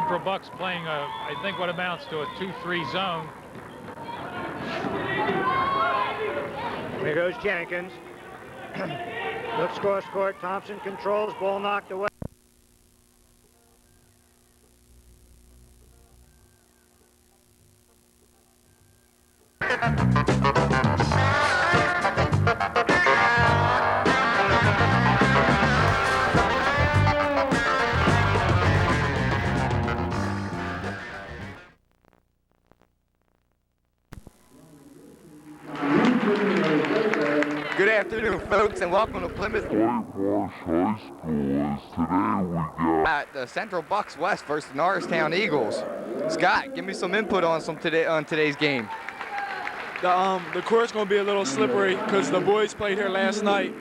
Central Bucks playing I think what amounts to a 2-3 zone. Here goes Jenkins. Looks cross court. Thompson controls. Ball knocked away. Good afternoon, folks, and welcome to Plymouth High School. At the Central Bucks West versus Norristown Eagles. Scott, give me some input on today's game. The court's going to be a little slippery because the boys played here last night,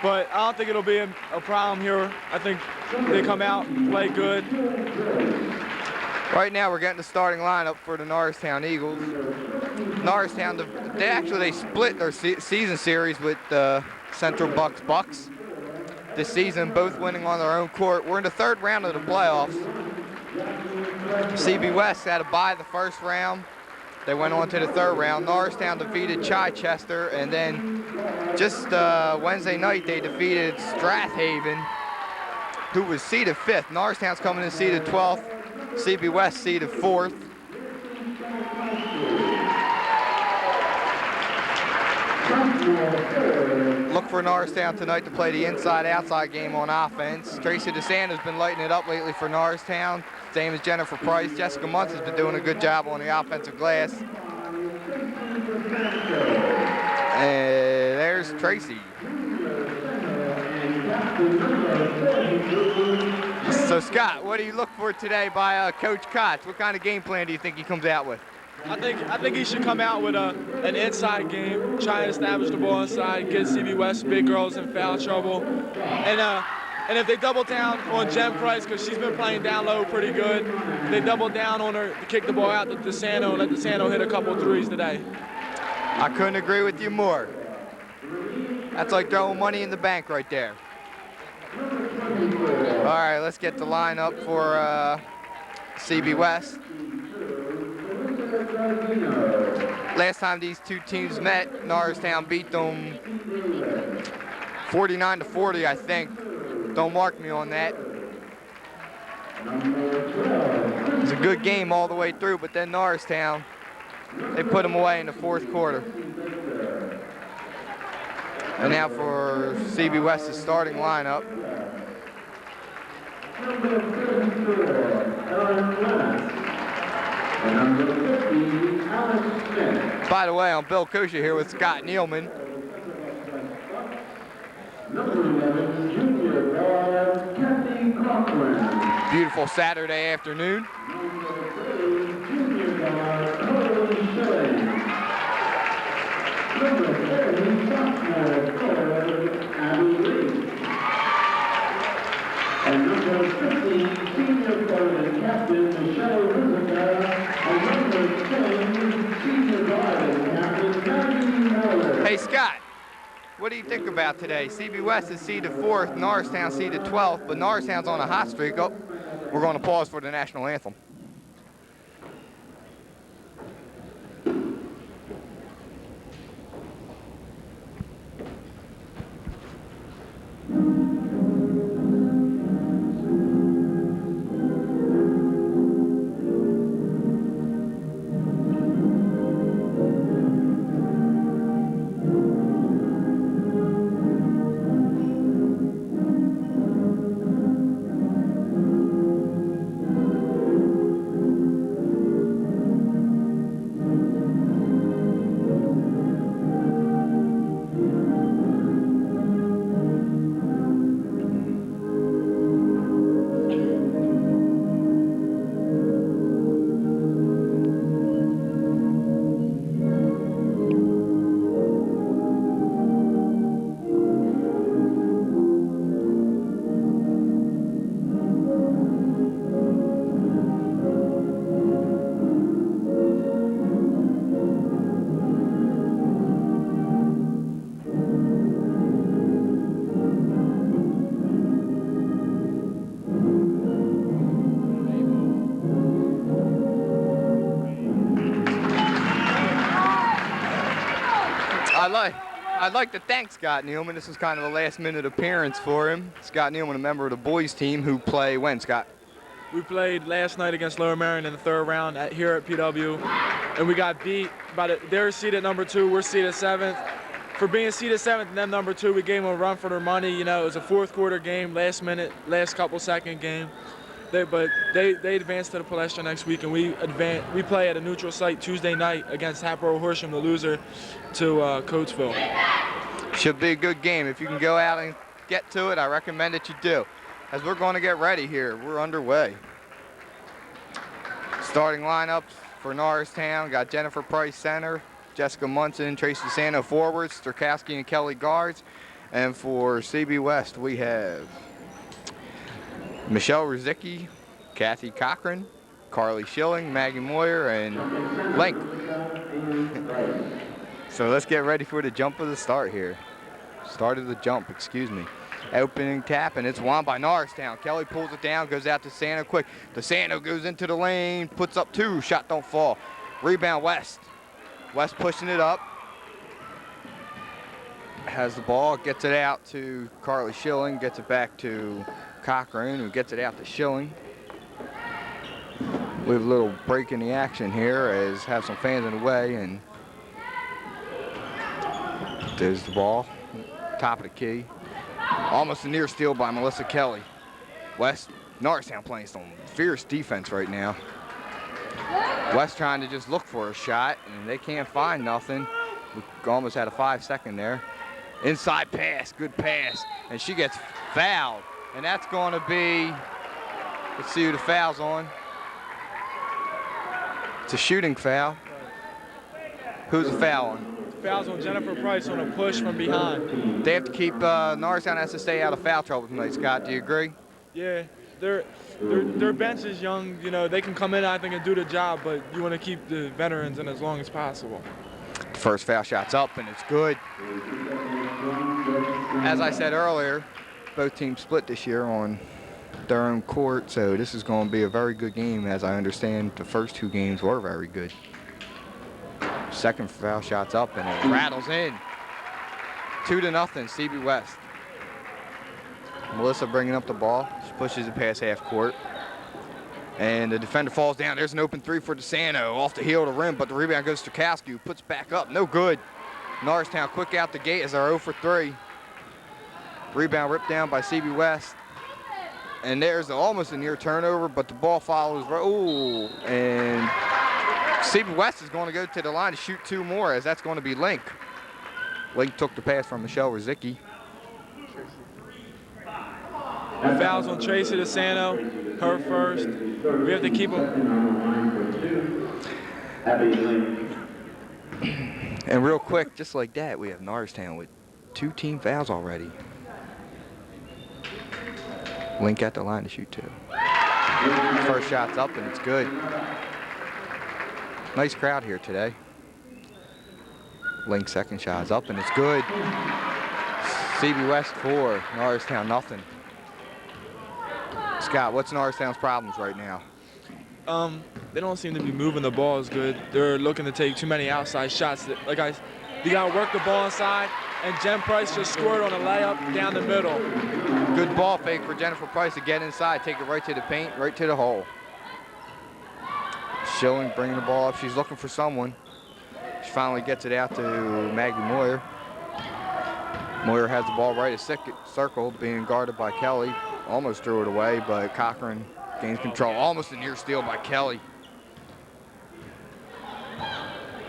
but I don't think it'll be a problem here. I think they come out, play good. Right now, we're getting the starting lineup for the Norristown Eagles. Norristown, they split their season series with the Central Bucks this season, both winning on their own court. We're in the third round of the playoffs. CB West had to bye the first round. They went on to the third round. Norristown defeated Chichester, and then just Wednesday night they defeated Strathaven, who was seeded 5th. Norristown's coming in seeded 12th. CB West seeded 4th. Look for Norristown tonight to play the inside-outside game on offense. Tracy DeSantis has been lighting it up lately for Norristown. Same as Jennifer Price. Jessica Muntz has been doing a good job on the offensive glass. And there's Tracy. So Scott, what do you look for today by Coach Kotz? What kind of game plan do you think he comes out with? I think he should come out with an inside game, try and establish the ball inside, get CB West big girls in foul trouble, and if they double down on Jen Price, because she's been playing down low pretty good, they double down on her to kick the ball out to DeSanto and let DeSanto hit a couple threes today. I couldn't agree with you more. That's like throwing money in the bank right there. All right, let's get the lineup for CB West. Last time these two teams met, Norristown beat them 49-40, I think. Don't mark me on that. It was a good game all the way through, but then Norristown, they put them away in the fourth quarter. And now for CB West's starting lineup. By the way, I'm Bill Kosher here with Scott Nealman. Beautiful Saturday afternoon. And number 15, senior forward captain Michelle Rizica, and number 10, senior guard captain Maggie Miller. Hey Scott, what do you think about today? CB West is seeded 4th, Norristown seeded 12th, but Norristown's on a hot streak. Oh, we're going to pause for the national anthem. I'd like to thank Scott Nealman. This is kind of a last-minute appearance for him. Scott Nealman, a member of the boys team who play when, Scott? We played last night against Lower Merion in the 3rd round here at PW, and we got beat by they're seeded number 2, we're seeded 7th. For being seeded 7th and then number 2, we gave them a run for their money. You know, it was a 4th quarter game, last couple second game. But they advanced to the Palestra next week, and we play at a neutral site Tuesday night against Hatboro Horsham, the loser to Coatesville. Should be a good game. If you can go out and get to it, I recommend that you do. As we're going to get ready here, we're underway. Starting lineups for Norristown, got Jennifer Price center, Jessica Munson, Tracy Sano forwards, Sterkowski and Kelly guards. And for CB West, we have Michelle Rizicki, Kathy Cochran, Carly Schilling, Maggie Moyer, and Link. So let's get ready for the jump of the start here. Start of the jump, excuse me. Opening tap, and it's won by Norristown. Kelly pulls it down, goes out to Sano quick. DeSanto goes into the lane, puts up 2, shot don't fall. Rebound West. West pushing it up. Has the ball, gets it out to Carly Schilling, gets it back to Cochran, who gets it out to Schilling. We have a little break in the action here as have some fans in the way, and there's the ball, top of the key. Almost a near steal by Melissa Kelly. West, Norristown playing some fierce defense right now. West trying to just look for a shot, and they can't find nothing. We almost had a 5-second there. Inside pass, good pass, and she gets fouled. And that's going to be, let's see who the foul's on. It's a shooting foul. Who's the foul on? Foul's on Jennifer Price on a push from behind. They have to keep, Norristown has to stay out of foul trouble tonight, Scott. Do you agree? Yeah, their bench is young. You know, they can come in, I think, and do the job, but you want to keep the veterans in as long as possible. The first foul shot's up, and it's good. As I said earlier, both teams split this year on their own court, so this is going to be a very good game. As I understand, the first 2 games were very good. Second foul shot's up, and it rattles in. 2-0, CB West. Melissa bringing up the ball. She pushes it past half court. And the defender falls down. There's an open 3 for DeSanto. Off the heel of the rim, but the rebound goes to Sterkowski, who puts back up. No good. Norristown quick out the gate as they're 0 for 3. Rebound ripped down by CB West. And there's almost a near turnover, but the ball follows. Ooh, and CB West is going to go to the line to shoot 2 more, as that's going to be Link. Link took the pass from Michelle Rizicki. The foul's on Tracy DeSanto, her first. We have to keep them. And real quick, just like that, we have Norristown with 2 team fouls already. Link at the line to shoot 2. First shot's up, and it's good. Nice crowd here today. Link's second shot's up, and it's good. CB West 4, Norristown nothing. Scott, what's Norristown's problems right now? They don't seem to be moving the ball as good. They're looking to take too many outside shots. You got to work the ball inside, and Jen Price just scored on a layup down the middle. Good ball fake for Jennifer Price to get inside, take it right to the paint, right to the hole. Schilling bringing the ball up. She's looking for someone. She finally gets it out to Maggie Moyer. Moyer has the ball right at circle, being guarded by Kelly. Almost threw it away, but Cochran gains control. Almost a near steal by Kelly.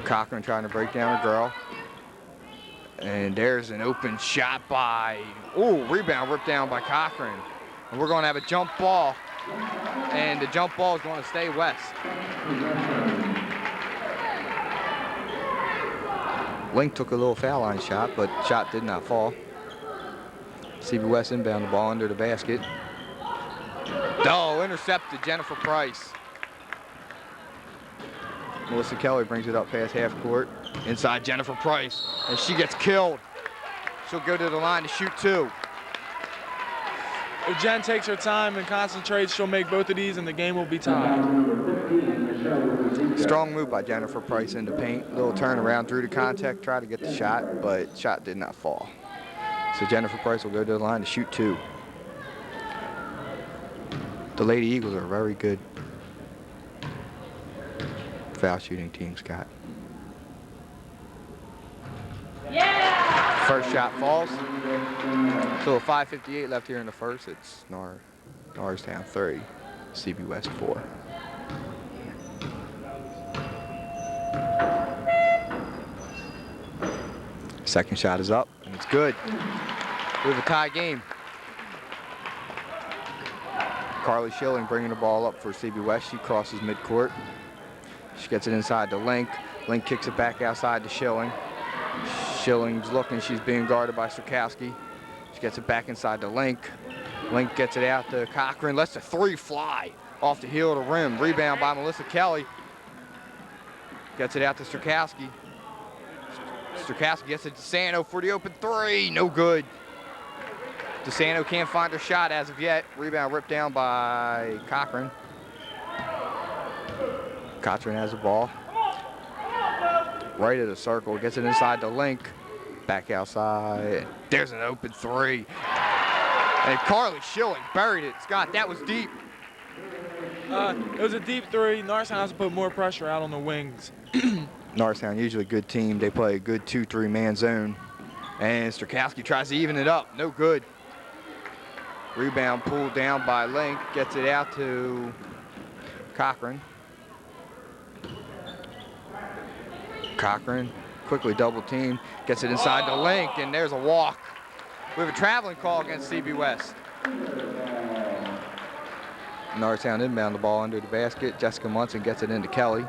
Cochran trying to break down a girl. And there's an open shot by, rebound ripped down by Cochran. And we're going to have a jump ball. And the jump ball is going to stay West. Link took a little foul line shot, but shot did not fall. CB West inbound the ball under the basket. Intercepted Jennifer Price. Melissa Kelly brings it up past half court. Inside Jennifer Price, and she gets killed. She'll go to the line to shoot 2. if Jen takes her time and concentrates, she'll make both of these and the game will be tied. Strong move by Jennifer Price into paint. Little turnaround, drew the contact, tried to get the shot, but shot did not fall. So Jennifer Price will go to the line to shoot 2. The Lady Eagles are very good foul shooting team, Scott. First shot falls. So 5:58 left here in the first. It's Norristown 3, CB West 4. Second shot is up, and it's good. We have a tie game. Carly Schilling bringing the ball up for CB West. She crosses midcourt. She gets it inside to Link. Link kicks it back outside to Schilling. Schilling's looking. She's being guarded by Strakowski. She gets it back inside to Link. Link gets it out to Cochran. Lets the 3 fly off the heel of the rim. Rebound by Melissa Kelly. Gets it out to Strakowski. Strakowski gets it to DeSanto for the open 3. No good. DeSanto can't find her shot as of yet. Rebound ripped down by Cochran. Cochran has the ball. Right of the circle. Gets it inside to Link. Back outside. There's an open 3. And Carly Schilling buried it. Scott, that was deep. It was a deep 3. Norristown has to put more pressure out on the wings. Norristown, usually a good team. They play a good 2-3 man zone. And Strakowski tries to even it up. No good. Rebound pulled down by Link. Gets it out to Cochran. Cochran quickly double team. Gets it inside to Link, and there's a walk. We have a traveling call against CB West. Norristown inbound the ball under the basket. Jessica Munson gets it into Kelly.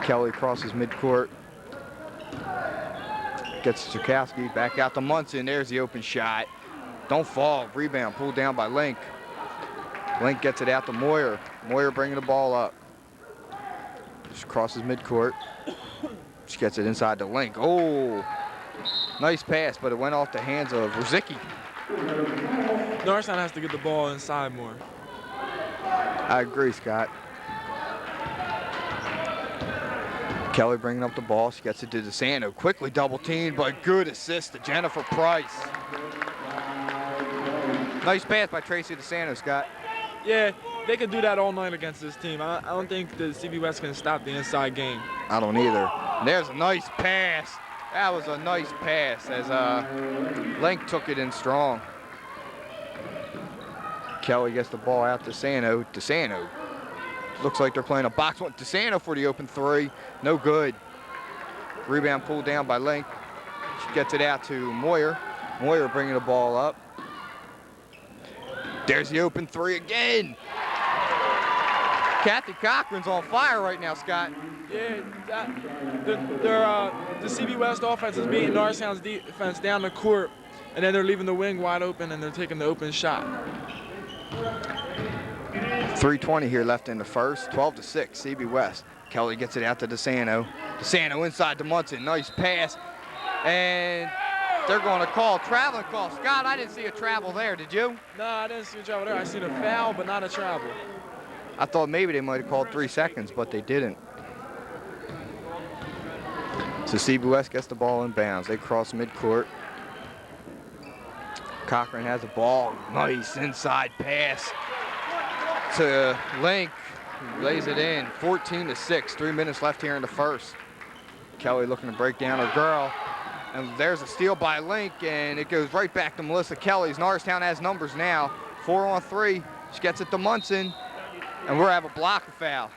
Kelly crosses midcourt. Gets Strakowski back out to Munson. There's the open shot. Don't fall. Rebound pulled down by Link. Link gets it out to Moyer. Moyer bringing the ball up. She crosses midcourt. She gets it inside to Link. Oh, nice pass, but it went off the hands of Ruzicki. Norristown has to get the ball inside more. I agree, Scott. Kelly bringing up the ball. She gets it to DeSanto. Quickly double teamed, but good assist to Jennifer Price. Nice pass by Tracy DeSanto, Scott. Yeah, they could do that all night against this team. I don't think the CB West can stop the inside game. I don't either. And there's a nice pass. That was a nice pass as Link took it in strong. Kelly gets the ball out to DeSanto. DeSanto. Looks like they're playing a box one. DeSanto for the open 3. No good. Rebound pulled down by Link. She gets it out to Moyer. Moyer bringing the ball up. There's the open 3 again. Kathy Cochran's on fire right now, Scott. Yeah, the CB West offense is beating Norristown's defense down the court, and then they're leaving the wing wide open, and they're taking the open shot. 3:20 here left in the first. 12-6, CB West. Kelly gets it out to DeSanto. DeSanto inside to Munson. Nice pass. And they're going to call a traveling call. Scott, I didn't see a travel there, did you? No, I didn't see a travel there. I seen a foul, but not a travel. I thought maybe they might have called 3 seconds, but they didn't. So CB West gets the ball in bounds. They cross midcourt. Cochran has the ball. Nice inside pass to Link. He lays it in. 14-6. 3 minutes left here in the first. Kelly looking to break down her girl. And there's a steal by Link, and it goes right back to Melissa Kelly's. Norristown has numbers now. 4-on-3. She gets it to Munson. And we're have a blocker foul.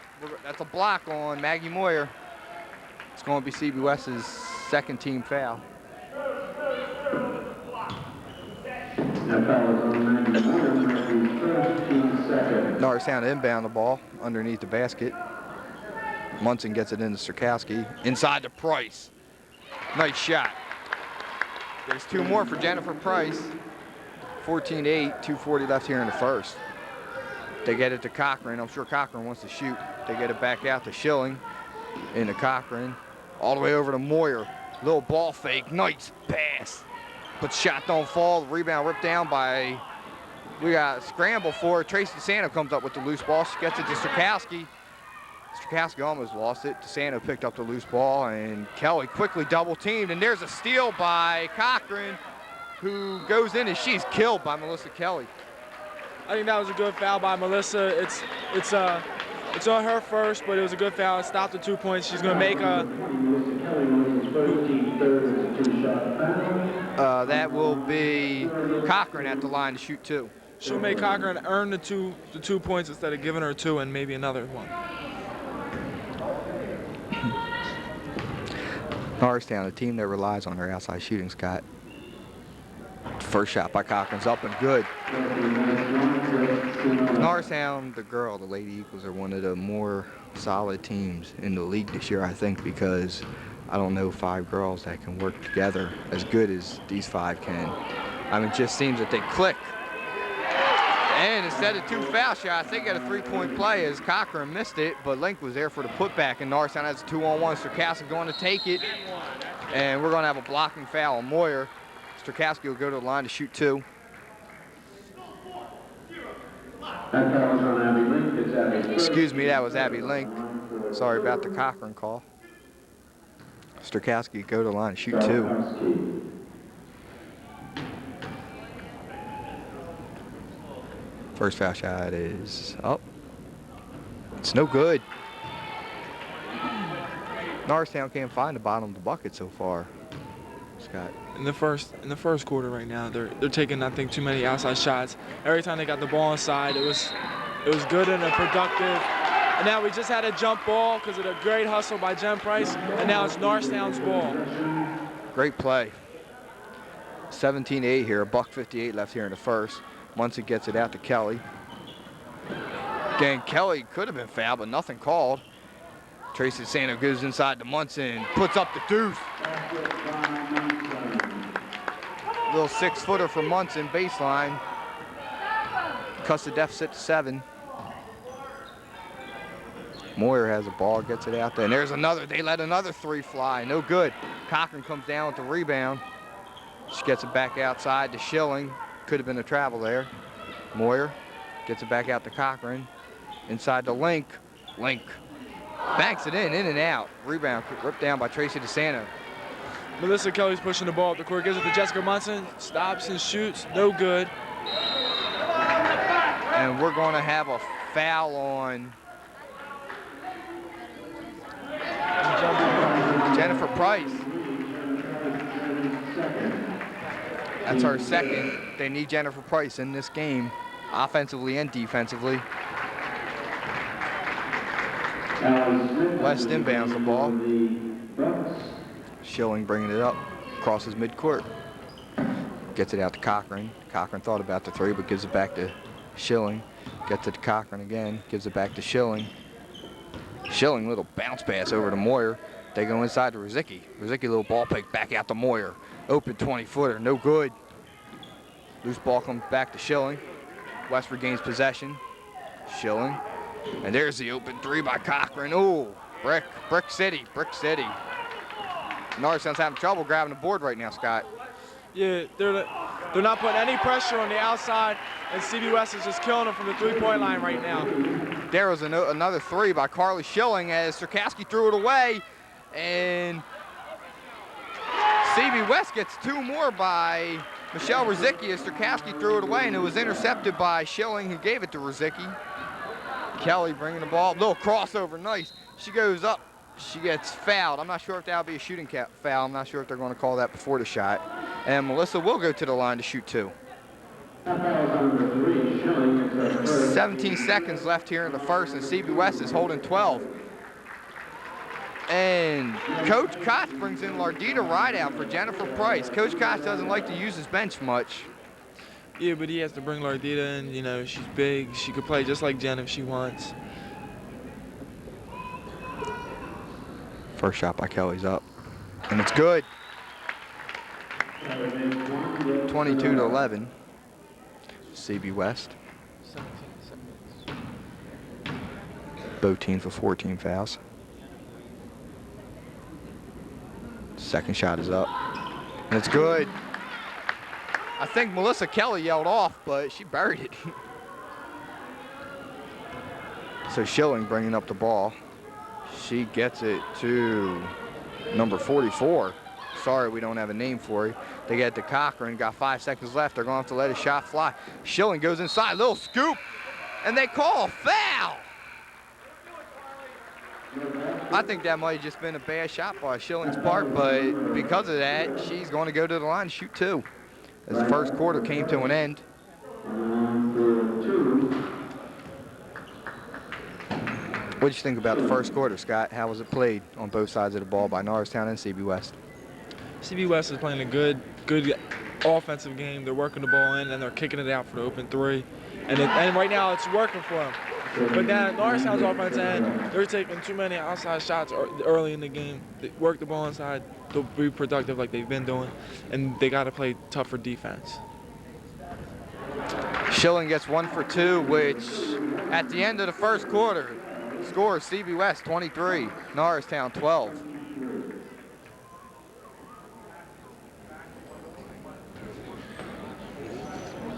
That's a block on Maggie Moyer. It's going to be CB West's second team foul. Norristown inbound the ball underneath the basket. Munson gets it into Strakowski. Inside to Price. Nice shot. There's 2 more for Jennifer Price. 14-8, 2:40 left here in the first. They get it to Cochran. I'm sure Cochran wants to shoot. They get it back out to Schilling. Into Cochran. All the way over to Moyer. Little ball fake. Nice pass. But shot don't fall. The rebound ripped down by We got a scramble for it. Tracy DeSanto comes up with the loose ball. She gets it to Strakowski. Strakowski almost lost it. DeSanto picked up the loose ball, and Kelly quickly double teamed. And there's a steal by Cochran, who goes in, and she's killed by Melissa Kelly. I think that was a good foul by Melissa. It's on her first, but it was a good foul. It stopped the 2 points. She's going to make a. That will be Cochran at the line to shoot 2. She'll make Cochran earn the two points instead of giving her 2 and maybe another one. Norristown, a team that relies on their outside shooting, Scott. First shot by Cochran's up and good. Norristown, the Lady Eagles, are one of the more solid teams in the league this year, I think, because I don't know 5 girls that can work together as good as these 5 can. I mean, it just seems that they click. And instead of 2 foul shots, they got a 3-point play as Cochran missed it, but Link was there for the putback, and Norristown has a 2-on-1. Strakowski going to take it, and we're going to have a blocking foul on Moyer. Strakowski will go to the line to shoot 2. Excuse me, that was Abby Link. Sorry about the Cochran call. Strakowski go to the line to shoot 2. First foul shot is up. It's no good. Norristown can't find the bottom of the bucket so far, Scott. In the first quarter right now, they're taking, I think, too many outside shots. Every time they got the ball inside, it was good and productive. And now we just had a jump ball because of the great hustle by Jen Price, and now it's Norristown's ball. Great play. 17-8 here, $1:58 left here in the first. Munson gets it out to Kelly. Again, Kelly could have been fouled, but nothing called. Tracy DeSanto goes inside to Munson, puts up the deuce. Little 6-footer for Munson, baseline. Cuts the deficit to 7. Moyer has a ball, gets it out there, and there's another. They let another 3 fly, no good. Cochran comes down with the rebound. She gets it back outside to Schilling. Could have been a travel there. Moyer gets it back out to Cochran. Inside to Link. Link banks it in and out. Rebound ripped down by Tracy DeSanto. Melissa Kelly's pushing the ball up the court, gives it to Jessica Munson, stops and shoots, no good. And we're going to have a foul on Jennifer Price. That's our second. They need Jennifer Price in this game, offensively and defensively. West inbounds the ball. Schilling bringing it up, crosses midcourt. Gets it out to Cochran. Cochran thought about the 3, but gives it back to Schilling. Gets it to Cochran again, gives it back to Schilling. Schilling, little bounce pass over to Moyer. They go inside to Ruzicki. Ruzicki, little ball pick back out to Moyer. Open 20-footer, no good. Loose ball comes back to Schilling. West regains possession. Schilling. And there's the open 3 by Cochran. Ooh, brick city. Norristown's having trouble grabbing the board right now, Scott. Yeah, they're not putting any pressure on the outside, and CB West is just killing them from the 3-point line right now. There was another 3 by Carly Schilling as Strakowski threw it away, and CB West gets 2 more by Michelle Ruzicki as Strakowski threw it away, and it was intercepted by Schilling, who gave it to Ruzicki. Kelly bringing the ball, little crossover, nice. She goes up, she gets fouled. I'm not sure if that'll be a shooting foul. I'm not sure if they're going to call that before the shot. And Melissa will go to the line to shoot 2. 17 seconds left here in the first, and CB West is holding 12. And Coach Koch brings in Lardita Rideout for Jennifer Price. Coach Koch doesn't like to use his bench much. Yeah, but he has to bring Lardita in. You know, she's big. She could play just like Jen if she wants. First shot by Kelly's up, and it's good. 22-11. CB West. Both teams with 14 fouls. Second shot is up, and it's good. I think Melissa Kelly yelled off, but she buried it. So Schilling bringing up the ball. She gets it to number 44. Sorry, we don't have a name for you. They get it to Cochran. Got 5 seconds left. They're going to have to let a shot fly. Schilling goes inside. Little scoop. And they call a foul. I think that might have just been a bad shot by Schilling's part, but because of that, she's going to go to the line and shoot 2. As the first quarter came to an end. What did you think about the first quarter, Scott? How was it played on both sides of the ball by Norristown and CB West? CB West is playing a good offensive game. They're working the ball in and they're kicking it out for the open 3. And right now it's working for them. But now Norristown's offense end, they're taking too many outside shots early in the game. They work the ball inside, they'll be productive like they've been doing, and they got to play tougher defense. Schilling gets 1 for 2, which at the end of the first quarter scores CB West 23, Norristown 12.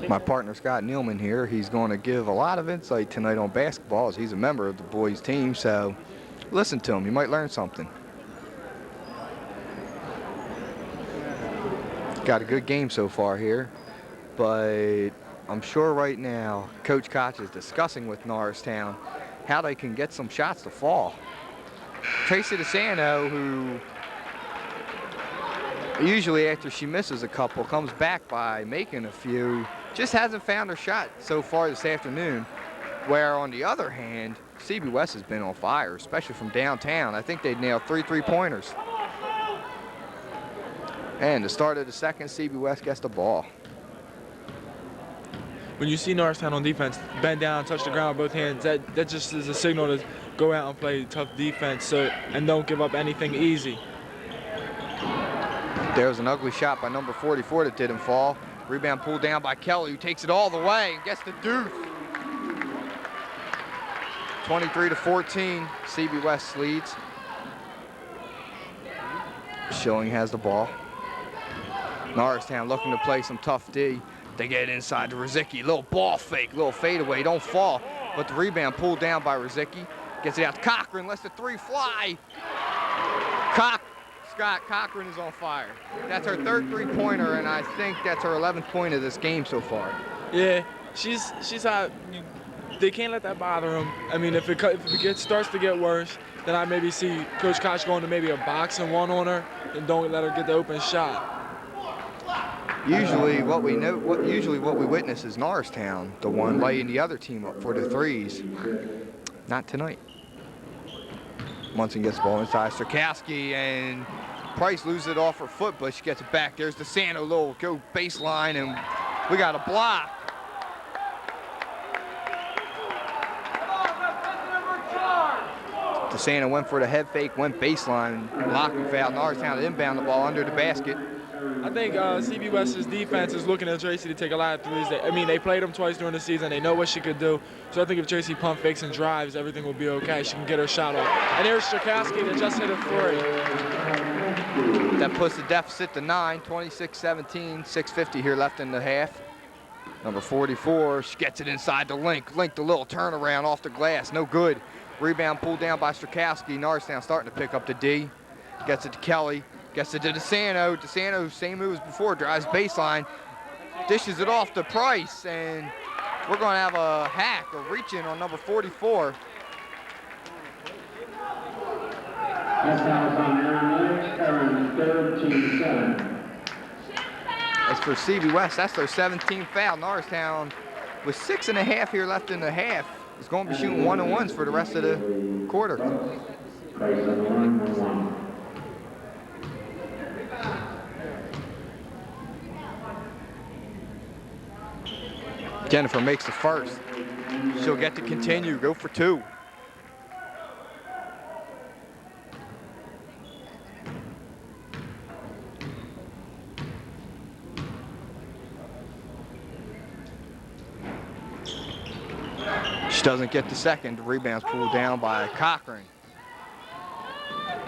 My partner Scott Nealman here, he's going to give a lot of insight tonight on basketball as he's a member of the boys team, so listen to him, you might learn something. Got a good game so far here, but I'm sure right now Coach Koch is discussing with Norristown how they can get some shots to fall. Tracy DeSanto, who usually after she misses a couple comes back by making a few, just hasn't found her shot so far this afternoon, where on the other hand, CB West has been on fire, especially from downtown. I think they nailed 3 3-pointers. And the start of the second, CB West gets the ball. When you see Norristown on defense, bend down, touch the ground with both hands, that just is a signal to go out and play tough defense and don't give up anything easy. There was an ugly shot by number 44 that didn't fall. Rebound pulled down by Kelly, who takes it all the way and gets the deuce. 23-14, CB West leads. Schilling has the ball. Norristown looking to play some tough D. They get inside to Rizicki. Little ball fake, little fadeaway, don't fall. But the rebound pulled down by Rizicki. Gets it out to Cochran, lets the 3 fly. Scott Cochran is on fire. That's her 3rd 3-pointer, and I think that's her 11th point of this game so far. Yeah, she's out. They can't let that bother them. I mean, if it starts to get worse, then I maybe see Coach Koch going to maybe a boxing 1 on her, and don't let her get the open shot. Usually what we witness is Norristown, the one laying the other team up for the 3s. Not tonight. Munson gets the ball inside Strakowski, and Price loses it off her foot, but she gets it back. There's DeSanto, little go baseline, and we got a block. DeSanto went for the head fake, went baseline, blocking foul. Norristown to inbound the ball under the basket. I think CB West's defense is looking at Tracy to take a lot of 3s. They played them twice during the season. They know what she could do. So I think if Tracy pump fakes and drives, everything will be okay. She can get her shot off. And there's Strakowski that just hit a 3. That puts the deficit to 9, 26-17, 6:50 here left in the half. Number 44, she gets it inside the Link. Link, the little turnaround off the glass, no good. Rebound pulled down by Strakowski. Norristown starting to pick up the D. Gets it to Kelly. Gets it to DeSanto. DeSanto, same move as before, drives baseline, dishes it off to Price, and we're going to have a hack, a reach-in on number 44. That's foul on Aaron 13-7. As for CB West, that's their 17th foul. Norristown, with 6.5 here left in the half, is going to be shooting 1-on-1s for the rest of the quarter. Price on the line for 1. Jennifer makes the first. She'll get to continue, go for 2. She doesn't get the second. The rebound's pulled down by Cochran.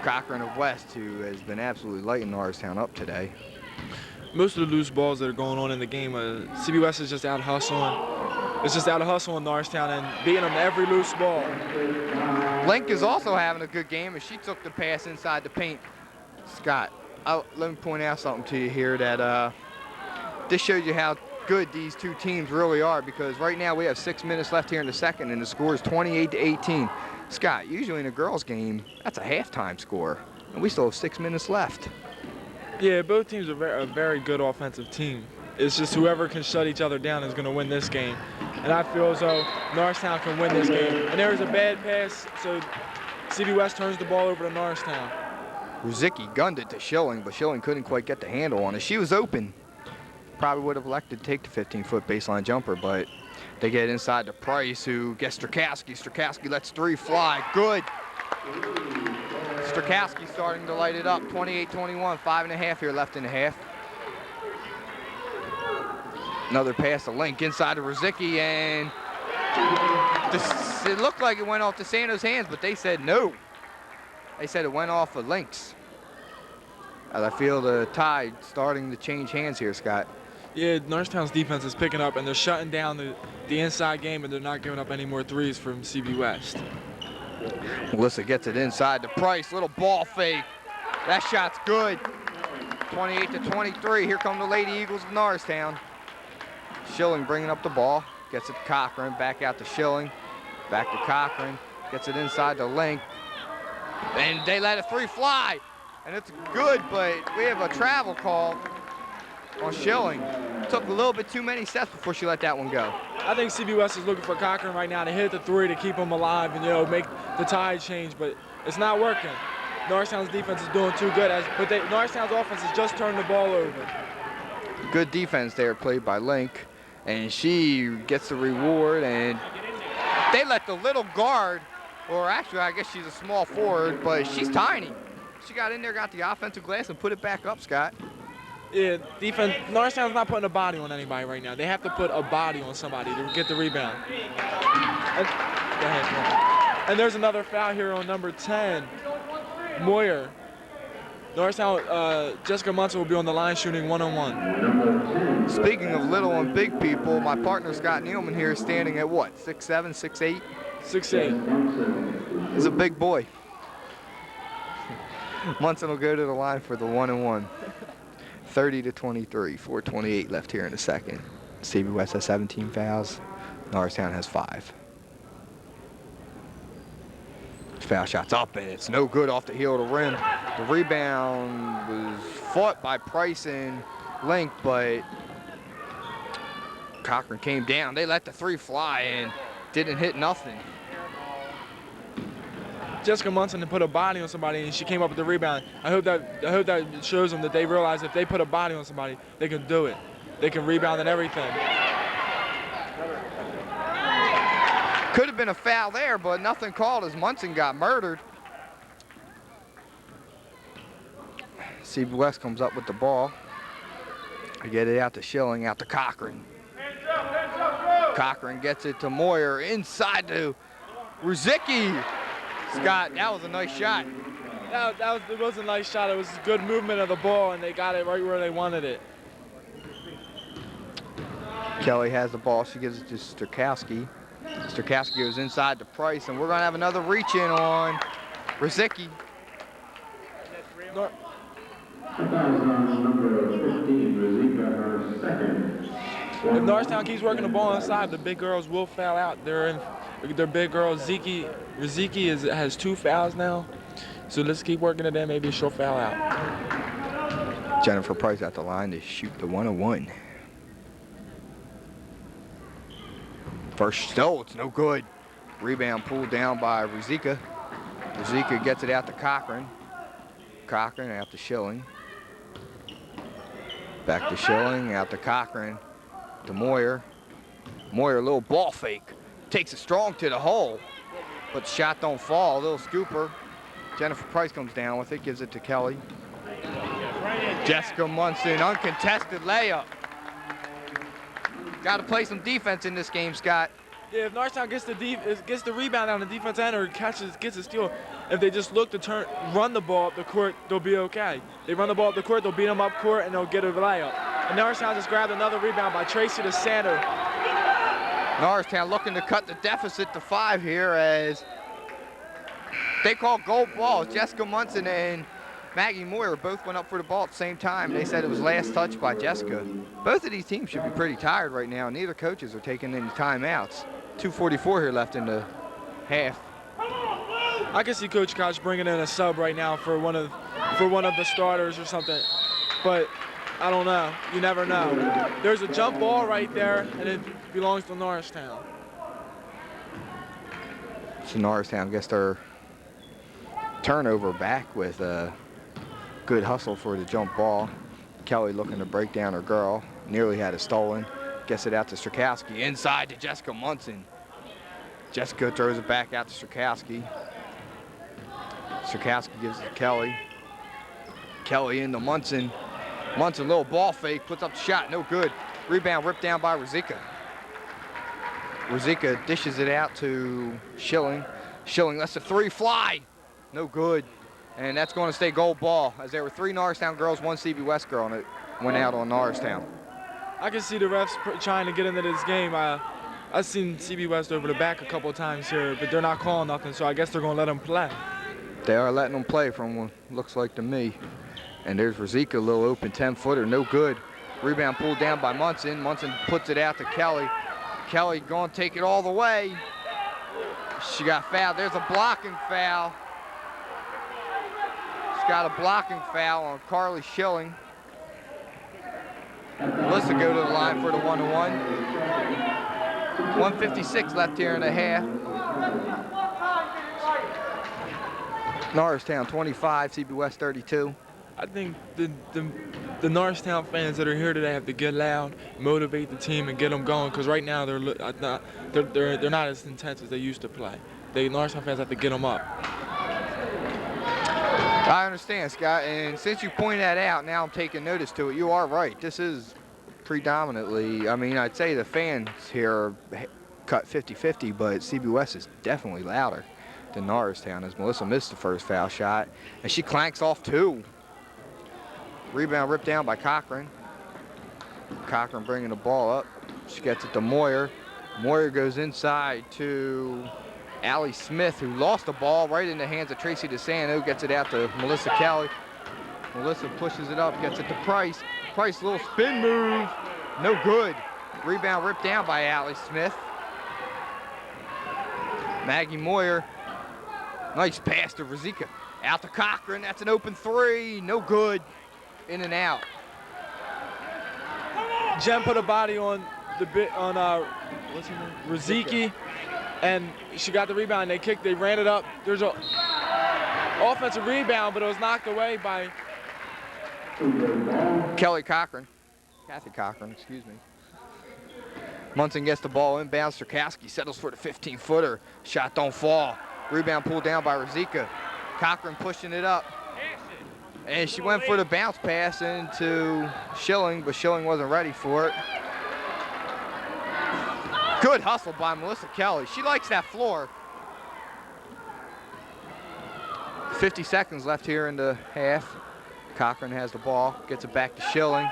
Cochran of West, who has been absolutely lighting Norristown up today. most of the loose balls that are going on in the game, CBS is just out hustling. It's just out of hustling Norristown and beating them every loose ball. Link is also having a good game, and she took the pass inside the paint. Scott, let me point out something to you here that this shows you how good these two teams really are, because right now we have 6 minutes left here in the second, and the score is 28-18. Scott, usually in a girls' game, that's a halftime score, and we still have 6 minutes left. Yeah, both teams are a very good offensive team. It's just whoever can shut each other down is going to win this game. And I feel as though Norristown can win this game. And there was a bad pass, so CB turns the ball over to Norristown. Ruzicki gunned it to Schilling, but Schilling couldn't quite get the handle on it. She was open. Probably would have elected to take the 15-foot baseline jumper, but they get inside to Price, who gets Strakowski. Strakowski lets three fly. Good. Strakowski starting to light it up. 28-21, 5.5 here left in the half. Another pass to Link inside to Ruzicki, and it looked like it went off to Sando's hands, but they said no. They said it went off of Link's. As I feel the tide starting to change hands here, Scott. Yeah, Norristown's defense is picking up, and they're shutting down the inside game, and they're not giving up any more threes from CB West. Melissa gets it inside to Price. Little ball fake. That shot's good. 28-23. Here come the Lady Eagles of Norristown. Schilling bringing up the ball. Gets it to Cochran. Back out to Schilling. Back to Cochran. Gets it inside to Link. And they let a three fly. And it's good, but we have a travel call on Schilling. Took a little bit too many steps before she let that one go. I think CB West is looking for Cochran right now to hit the three to keep them alive and, make the tide change, but it's not working. Norristown's defense is doing too good, but Norristown's offense has just turned the ball over. Good defense there played by Link, and she gets the reward, and they let the little guard, or actually I guess she's a small forward, but she's tiny. She got in there, got the offensive glass, and put it back up, Scott. Yeah, defense. Norristown's not putting a body on anybody right now. They have to put a body on somebody to get the rebound. And there's another foul here on number 10, Moyer. Norristown, Jessica Munson will be on the line shooting one-on-one. Speaking of little and big people, my partner Scott Nealman here is standing at what, 6'7", 6'8"? 6'8". He's a big boy. Munson will go to the line for the one-and-one. 30-23, 4:28 left here in the second. CB West has 17 fouls. Norristown has 5. Foul shot's up, and it's no good off the heel of the rim. The rebound was fought by Price and Link, but Cochran came down. They let the three fly and didn't hit nothing. Jessica Munson put a body on somebody, and she came up with the rebound. I hope that shows them that they realize if they put a body on somebody, they can do it. They can rebound and everything. Could have been a foul there, but nothing called as Munson got murdered. CB West comes up with the ball. I get it out to Schilling, out to Cochran. Cochran gets it to Moyer, inside to Ruzicki. Scott, that was a nice shot. It was a nice shot. It was good movement of the ball, and they got it right where they wanted it. Kelly has the ball. She gives it to Strakowski. Strakowski goes inside to Price, and we're going to have another reach-in on Ruzicki. If Norristown keeps working the ball inside, the big girls will foul out. Their big girl, Ruzicki has 2 fouls now. So let's keep working it in. Maybe she'll foul out. Jennifer Price at the line to shoot the 101. First, it's no good. Rebound pulled down by Ruzicka. Ruzicka gets it out to Cochran. Cochran out to Schilling. Back to Schilling, out to Cochran. To Moyer. Moyer, a little ball fake. Takes it strong to the hole, but the shot don't fall. A little scooper. Jennifer Price comes down with it, gives it to Kelly. Jessica Munson, uncontested layup. Got to play some defense in this game, Scott. Yeah, if Norristown gets the rebound on the defense end or gets a steal, if they just look to run the ball up the court, they'll be okay. They run the ball up the court, they'll beat them up court, and they'll get a layup. And Norristown just grabbed another rebound by Tracy DeSanto. Norristown looking to cut the deficit to 5 here as they call goal ball. Jessica Munson and Maggie Moyer both went up for the ball at the same time. They said it was last touch by Jessica. Both of these teams should be pretty tired right now. Neither coaches are taking any timeouts. 2:44 here left in the half. I can see Coach Koch bringing in a sub right now for one of the starters or something, but I don't know. You never know. There's a jump ball right there, and it belongs to Norristown. So Norristown gets their turnover back with a good hustle for the jump ball. Kelly looking to break down her girl. Nearly had it stolen. Gets it out to Strakowski. Inside to Jessica Munson. Jessica throws it back out to Strakowski. Strakowski gives it to Kelly. Kelly into Munson. Munson, little ball fake, puts up the shot, no good. Rebound ripped down by Ruzicka. Ruzicka dishes it out to Schilling. Schilling lets the 3 fly. No good. And that's going to stay goal ball, as there were 3 Norristown girls, 1 CB West girl, and it went out on Norristown. I can see the refs trying to get into this game. I've seen CB West over the back a couple of times here, but they're not calling nothing, so I guess they're going to let them play. They are letting them play from what looks like to me. And there's Ruzicka, a little open 10-footer, no good. Rebound pulled down by Munson. Munson puts it out to Kelly. Kelly going to take it all the way. She got fouled. There's a blocking foul. She's got a blocking foul on Carly Schilling. Melissa go to the line for the 1-1. 1:56 left here in the half. Norristown 25, CB West 32. I think the Norristown fans that are here today have to get loud, motivate the team, and get them going. Because right now they're not as intense as they used to play. Norristown fans have to get them up. I understand, Scott. And since you pointed that out, now I'm taking notice to it. You are right. This is predominantly. I mean, I'd say the fans here are cut 50-50, but CB West is definitely louder than Norristown, as Melissa missed the first foul shot, and she clanks off 2. Rebound ripped down by Cochran. Cochran bringing the ball up. She gets it to Moyer. Moyer goes inside to Allie Smith, who lost the ball right in the hands of Tracy DeSanto. Gets it out to Melissa Kelly. Melissa pushes it up, gets it to Price. Price, little spin move. No good. Rebound ripped down by Allie Smith. Maggie Moyer. Nice pass to Ruzicka. Out to Cochran. That's an open 3. No good. In and out. Jen put a body on what's her name? Ruzicki, and she got the rebound. They ran it up. There's a offensive rebound, but it was knocked away by Kathy Cochran, excuse me. Munson gets the ball inbounds. Strakowski settles for the 15-footer. Shot don't fall. Rebound pulled down by Ruzicka. Cochran pushing it up. And she went for the bounce pass into Schilling, but Schilling wasn't ready for it. Good hustle by Melissa Kelly. She likes that floor. 50 seconds left here in the half. Cochran has the ball, gets it back to Schilling.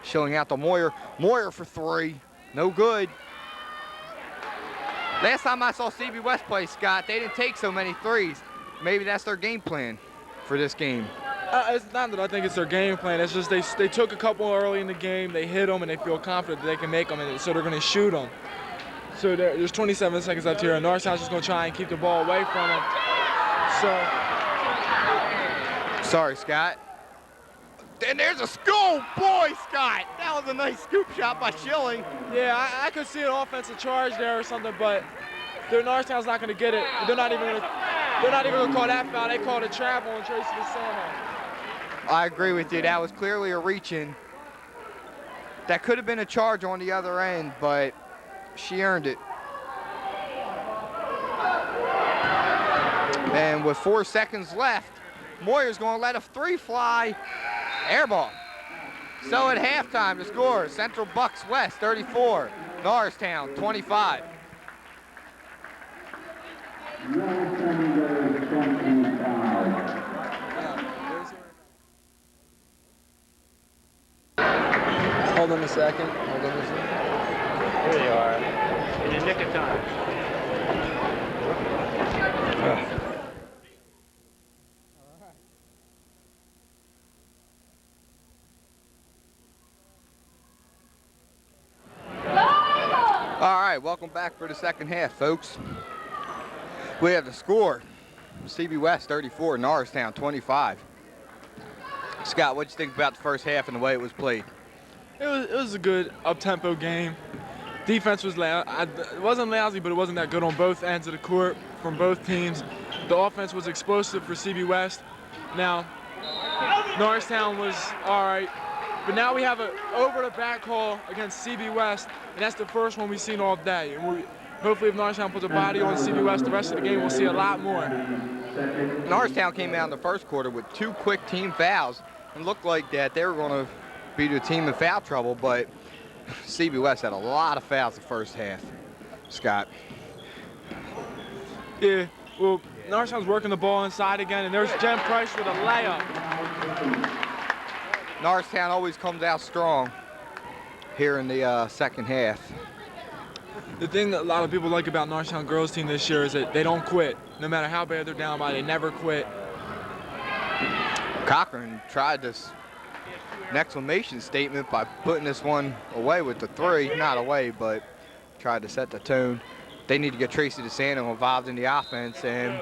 Schilling out to Moyer. Moyer for 3. No good. Last time I saw CB West play, Scott, they didn't take so many threes. Maybe that's their game plan for this game. It's not that I think it's their game plan. It's just they took a couple early in the game, they hit them, and they feel confident that they can make them, and so they're going to shoot them. So there's 27 seconds left here, and Norristown's just going to try and keep the ball away from them. Sorry, Scott. And there's a scoop, boy, Scott. That was a nice scoop shot by Schilling. Yeah, I could see an offensive charge there or something, but Norristown's not going to get it. They're not even going to call that foul. They called a travel on Tracy DeSanto. I agree with you. That was clearly a reach-in. That could have been a charge on the other end, but she earned it. And with 4 seconds left, Moyer's going to let a 3 fly. Air ball. So at halftime, the score, Central Bucks West 34, Norristown 25. Number 25. Hold on a second. Hold on a second. Here you are, in the nick of time. All right, welcome back for the second half, folks. We have the score. CB West 34, Norristown 25. Scott, what do you think about the first half and the way it was played? It was a good up-tempo game. Defense was it wasn't lousy, but it wasn't that good on both ends of the court from both teams. The offense was explosive for CB West. Now, Norristown was all right, but now we have an over-the-back call against CB West, and that's the first one we've seen all day. And hopefully if Norristown puts a body on CB West, the rest of the game we'll see a lot more. Norristown came out in the first quarter with 2 quick team fouls and looked like that they were going to be the team in foul trouble, but CB West had a lot of fouls the first half. Scott. Yeah, well, Norristown's working the ball inside again, and there's Jen Price with a layup. Norristown always comes out strong here in the second half. The thing that a lot of people like about Norristown girls team this year is that they don't quit. No matter how bad they're down by, they never quit. Cochran tried this an exclamation statement by putting this one away with the 3. Not away, but tried to set the tone. They need to get Tracy DeSanto involved in the offense. And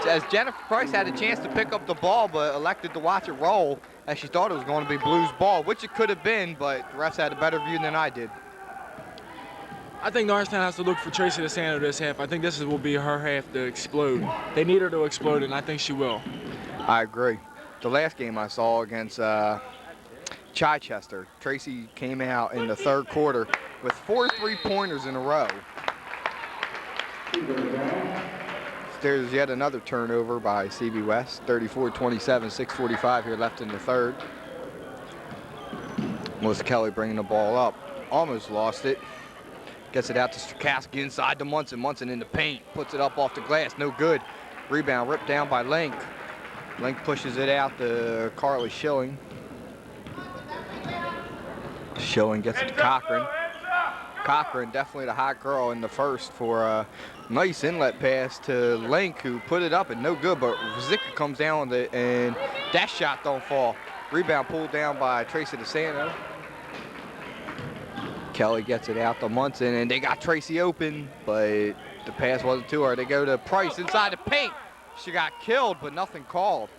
as Jennifer Price had a chance to pick up the ball, but elected to watch it roll as she thought it was going to be Blues ball, which it could have been, but the refs had a better view than I did. I think Norristown has to look for Tracy DeSanto this half. I think this will be her half to explode. They need her to explode, and I think she will. I agree. The last game I saw against Chichester, Tracy came out in the third quarter with 4 3-pointers in a row. There's yet another turnover by CB West, 34-27, 6:45 here left in the third. Melissa Kelly bringing the ball up, almost lost it. Gets it out to Strakowski inside to Munson. Munson in the paint, puts it up off the glass, no good. Rebound ripped down by Link. Link pushes it out to Carly Schilling. Schilling gets it to Cochran. Cochran, definitely the hot girl in the first for a nice inlet pass to Link, who put it up and no good, but Zicka comes down with it, and that shot don't fall. Rebound pulled down by Tracy DeSanto. Kelly gets it out to Munson, and they got Tracy open, but the pass wasn't to her. They go to Price inside the paint. She got killed, but nothing called.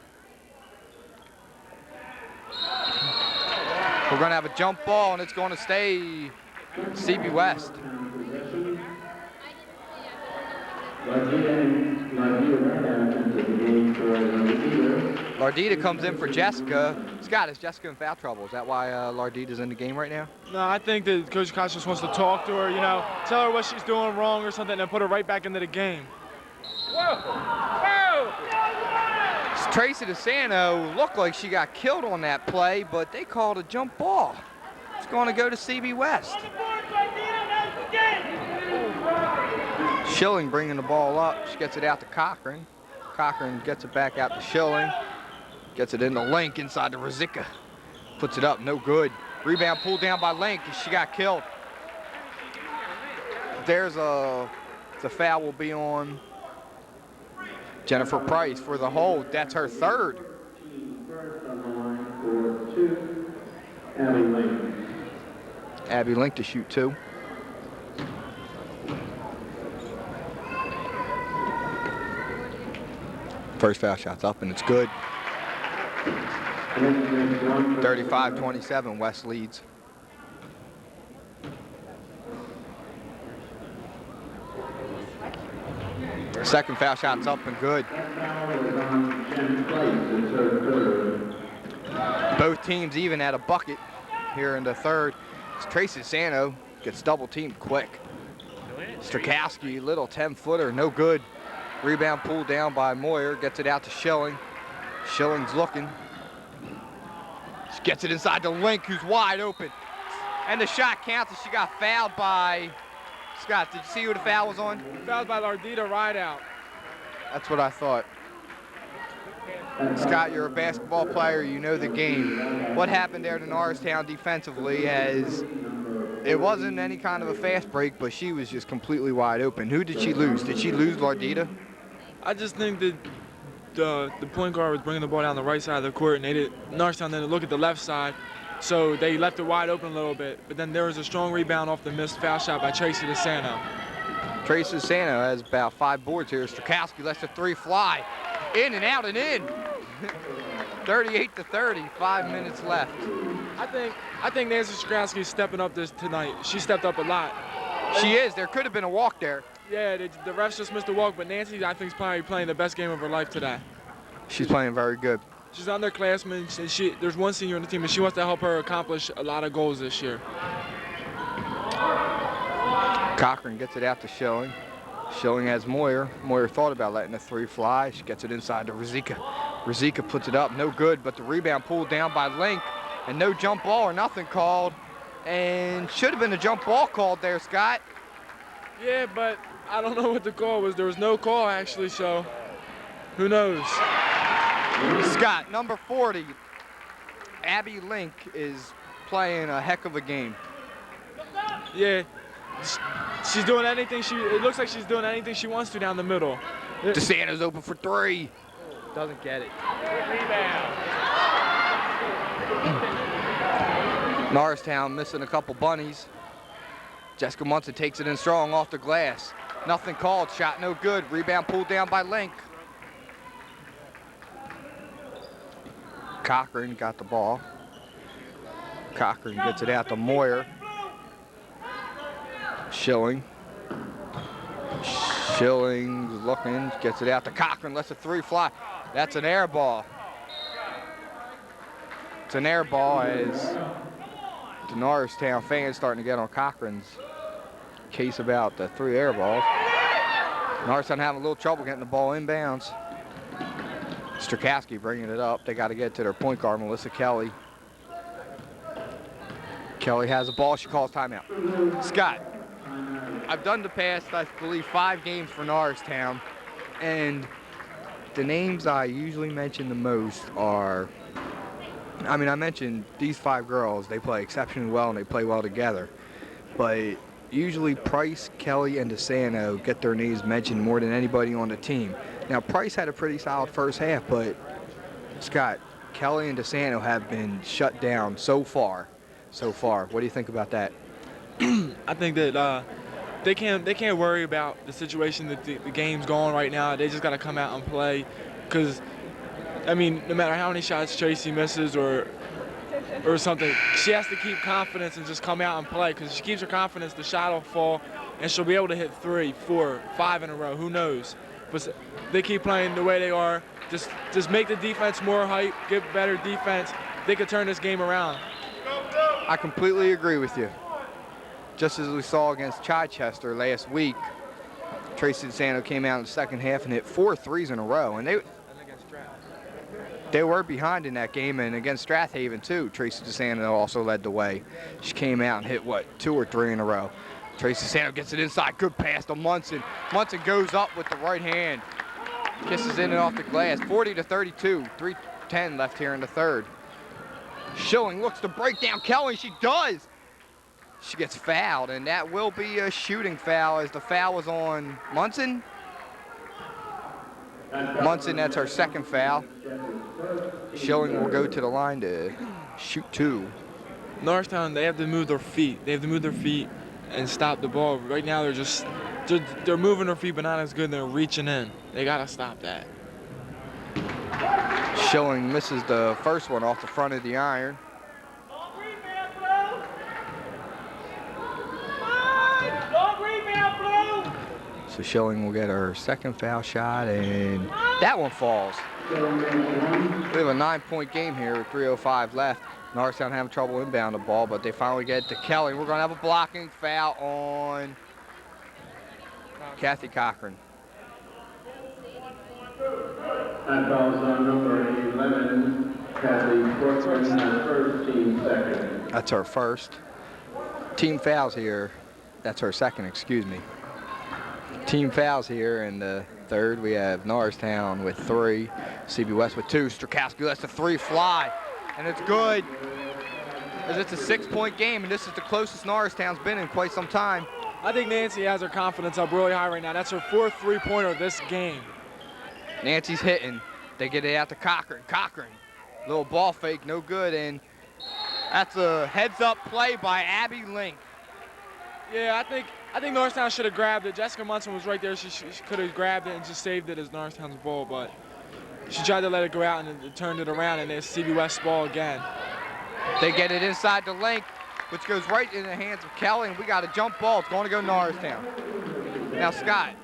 We're going to have a jump ball, and it's going to stay CB West. Lardita comes in for Jessica. Scott, is Jessica in foul trouble? Is that why Lardita's in the game right now? No, I think that Coach Koch just wants to talk to her, you know, tell her what she's doing wrong or something, and put her right back into the game. Tracy DeSanto looked like she got killed on that play, but they called a jump ball. It's going to go to CB West. Schilling bringing the ball up. She gets it out to Cochran. Cochran gets it back out to Schilling. Gets it in the Link inside to Ruzicka. Puts it up, no good. Rebound pulled down by Link. She got killed. The foul will be on Jennifer Price for the hold. That's her third. Abby Link to shoot 2. First foul shot's up and it's good. 35-27, West leads. Second foul shot's up and good. Both teams even at a bucket here in the third. Tracy DeSanto gets double teamed quick. Strakowski, little 10-footer, no good. Rebound pulled down by Moyer, gets it out to Schilling. Schilling's looking. She gets it inside to Link, who's wide open. And the shot counts, and she got fouled by Scott, did you see who the foul was on? Fouled by Lardita Rideout. That's what I thought. Scott, you're a basketball player. You know the game. What happened there to Norristown defensively as it wasn't any kind of a fast break, but she was just completely wide open. Who did she lose? Did she lose Lardita? I just think that the point guard was bringing the ball down the right side of the court, and Norristown didn't look at the left side, so they left it wide open a little bit. But then there was a strong rebound off the missed foul shot by Tracy DeSanto. Tracy DeSanto has about 5 boards here. Strakowski lets the 3 fly. In and out and in. 38-30, 5 minutes left. I think Nancy Strakowski is stepping up tonight. She stepped up a lot. She is. There could have been a walk there. Yeah, the refs just missed the walk, but Nancy, I think, is probably playing the best game of her life today. She's playing very good. She's an underclassman, and there's one senior on the team, and she wants to help her accomplish a lot of goals this year. Cochran gets it out to Schilling. Schilling has Moyer. Moyer thought about letting the 3 fly. She gets it inside to Rizika. Rizika puts it up, no good, but the rebound pulled down by Link, and no jump ball or nothing called. And should have been a jump ball called there, Scott. Yeah, but I don't know what the call was. There was no call, actually, so who knows? Scott, number 40, Abby Link is playing a heck of a game. Yeah, she's doing anything it looks like she's doing anything she wants to down the middle. DeSanto's open for 3. Doesn't get it. Norristown missing a couple bunnies. Jessica Munson takes it in strong off the glass. Nothing called, shot no good. Rebound pulled down by Link. Cochran got the ball. Cochran gets it out to Moyer. Schilling. Schilling's looking, gets it out to Cochran, lets the 3 fly. That's an air ball. It's an air ball as the Norristown fans starting to get on Cochran's case about the 3 air balls. Norristown having a little trouble getting the ball inbounds. Strakowski bringing it up. They got to get to their point guard, Melissa Kelly. Kelly has the ball. She calls timeout. Scott, I've done the past, I believe, 5 games for Norristown, and the names I usually mention the most are, I mentioned these 5 girls. They play exceptionally well and they play well together, but usually Price, Kelly, and DeSanto get their names mentioned more than anybody on the team. Now, Price had a pretty solid first half, but Scott, Kelly and DeSanto have been shut down so far. What do you think about that? I think that they can't worry about the situation that the game's going right now. They just got to come out and play, because no matter how many shots Tracy misses or something, she has to keep confidence and just come out and play, because if she keeps her confidence, the shot will fall and she'll be able to hit 3, 4, 5 in a row. Who knows? But they keep playing the way they are. Just make the defense more hype, get better defense. They could turn this game around. I completely agree with you. Just as we saw against Chichester last week, Tracy DeSanto came out in the second half and hit 4 threes in a row, and they were behind in that game, and against Strathaven too. Tracy DeSanto also led the way. She came out and hit 2 or 3 in a row. Tracy DeSanto gets it inside, good pass to Munson. Munson goes up with the right hand, kisses in and off the glass. 40-32, 3:10 left here in the third. Schilling looks to break down Kelly. She does. She gets fouled, and that will be a shooting foul, as the foul was on Munson. Munson, that's her second foul. Schilling will go to the line to shoot 2. Norristown, they have to move their feet. They have to move their feet and stop the ball. Right now, they're moving their feet, but not as good. They're reaching in. They got to stop that. Schilling misses the first one off the front of the iron. So Schilling will get her second foul shot, and that one falls. We have a 9-point game here with 3:05 left. Norristown having trouble inbound the ball, but they finally get it to Kelly. We're going to have a blocking foul on Kathy Cochran. That foul's on number 11, Kathy Cochran, her first, team second. That's her first. Team fouls here That's her second, excuse me. Team fouls here in the third. We have Norristown with 3, CB West with 2. Strakowski lets the 3 fly, and it's good. As it's a 6-point game, and this is the closest Norristown's been in quite some time. I think Nancy has her confidence up really high right now. That's her 4th three-pointer of this game. Nancy's hitting. They get it out to Cochran. Cochran, little ball fake, no good, and that's a heads-up play by Abby Link. Yeah, I think Norristown should have grabbed it. Jessica Munson was right there. She could have grabbed it and just saved it as Norristown's ball, but she tried to let it go out and it turned it around, and it's CB West's ball again. They get it inside the link, which goes right in the hands of Kelly, and we got a jump ball. It's going to go Norristown. Now, Scott,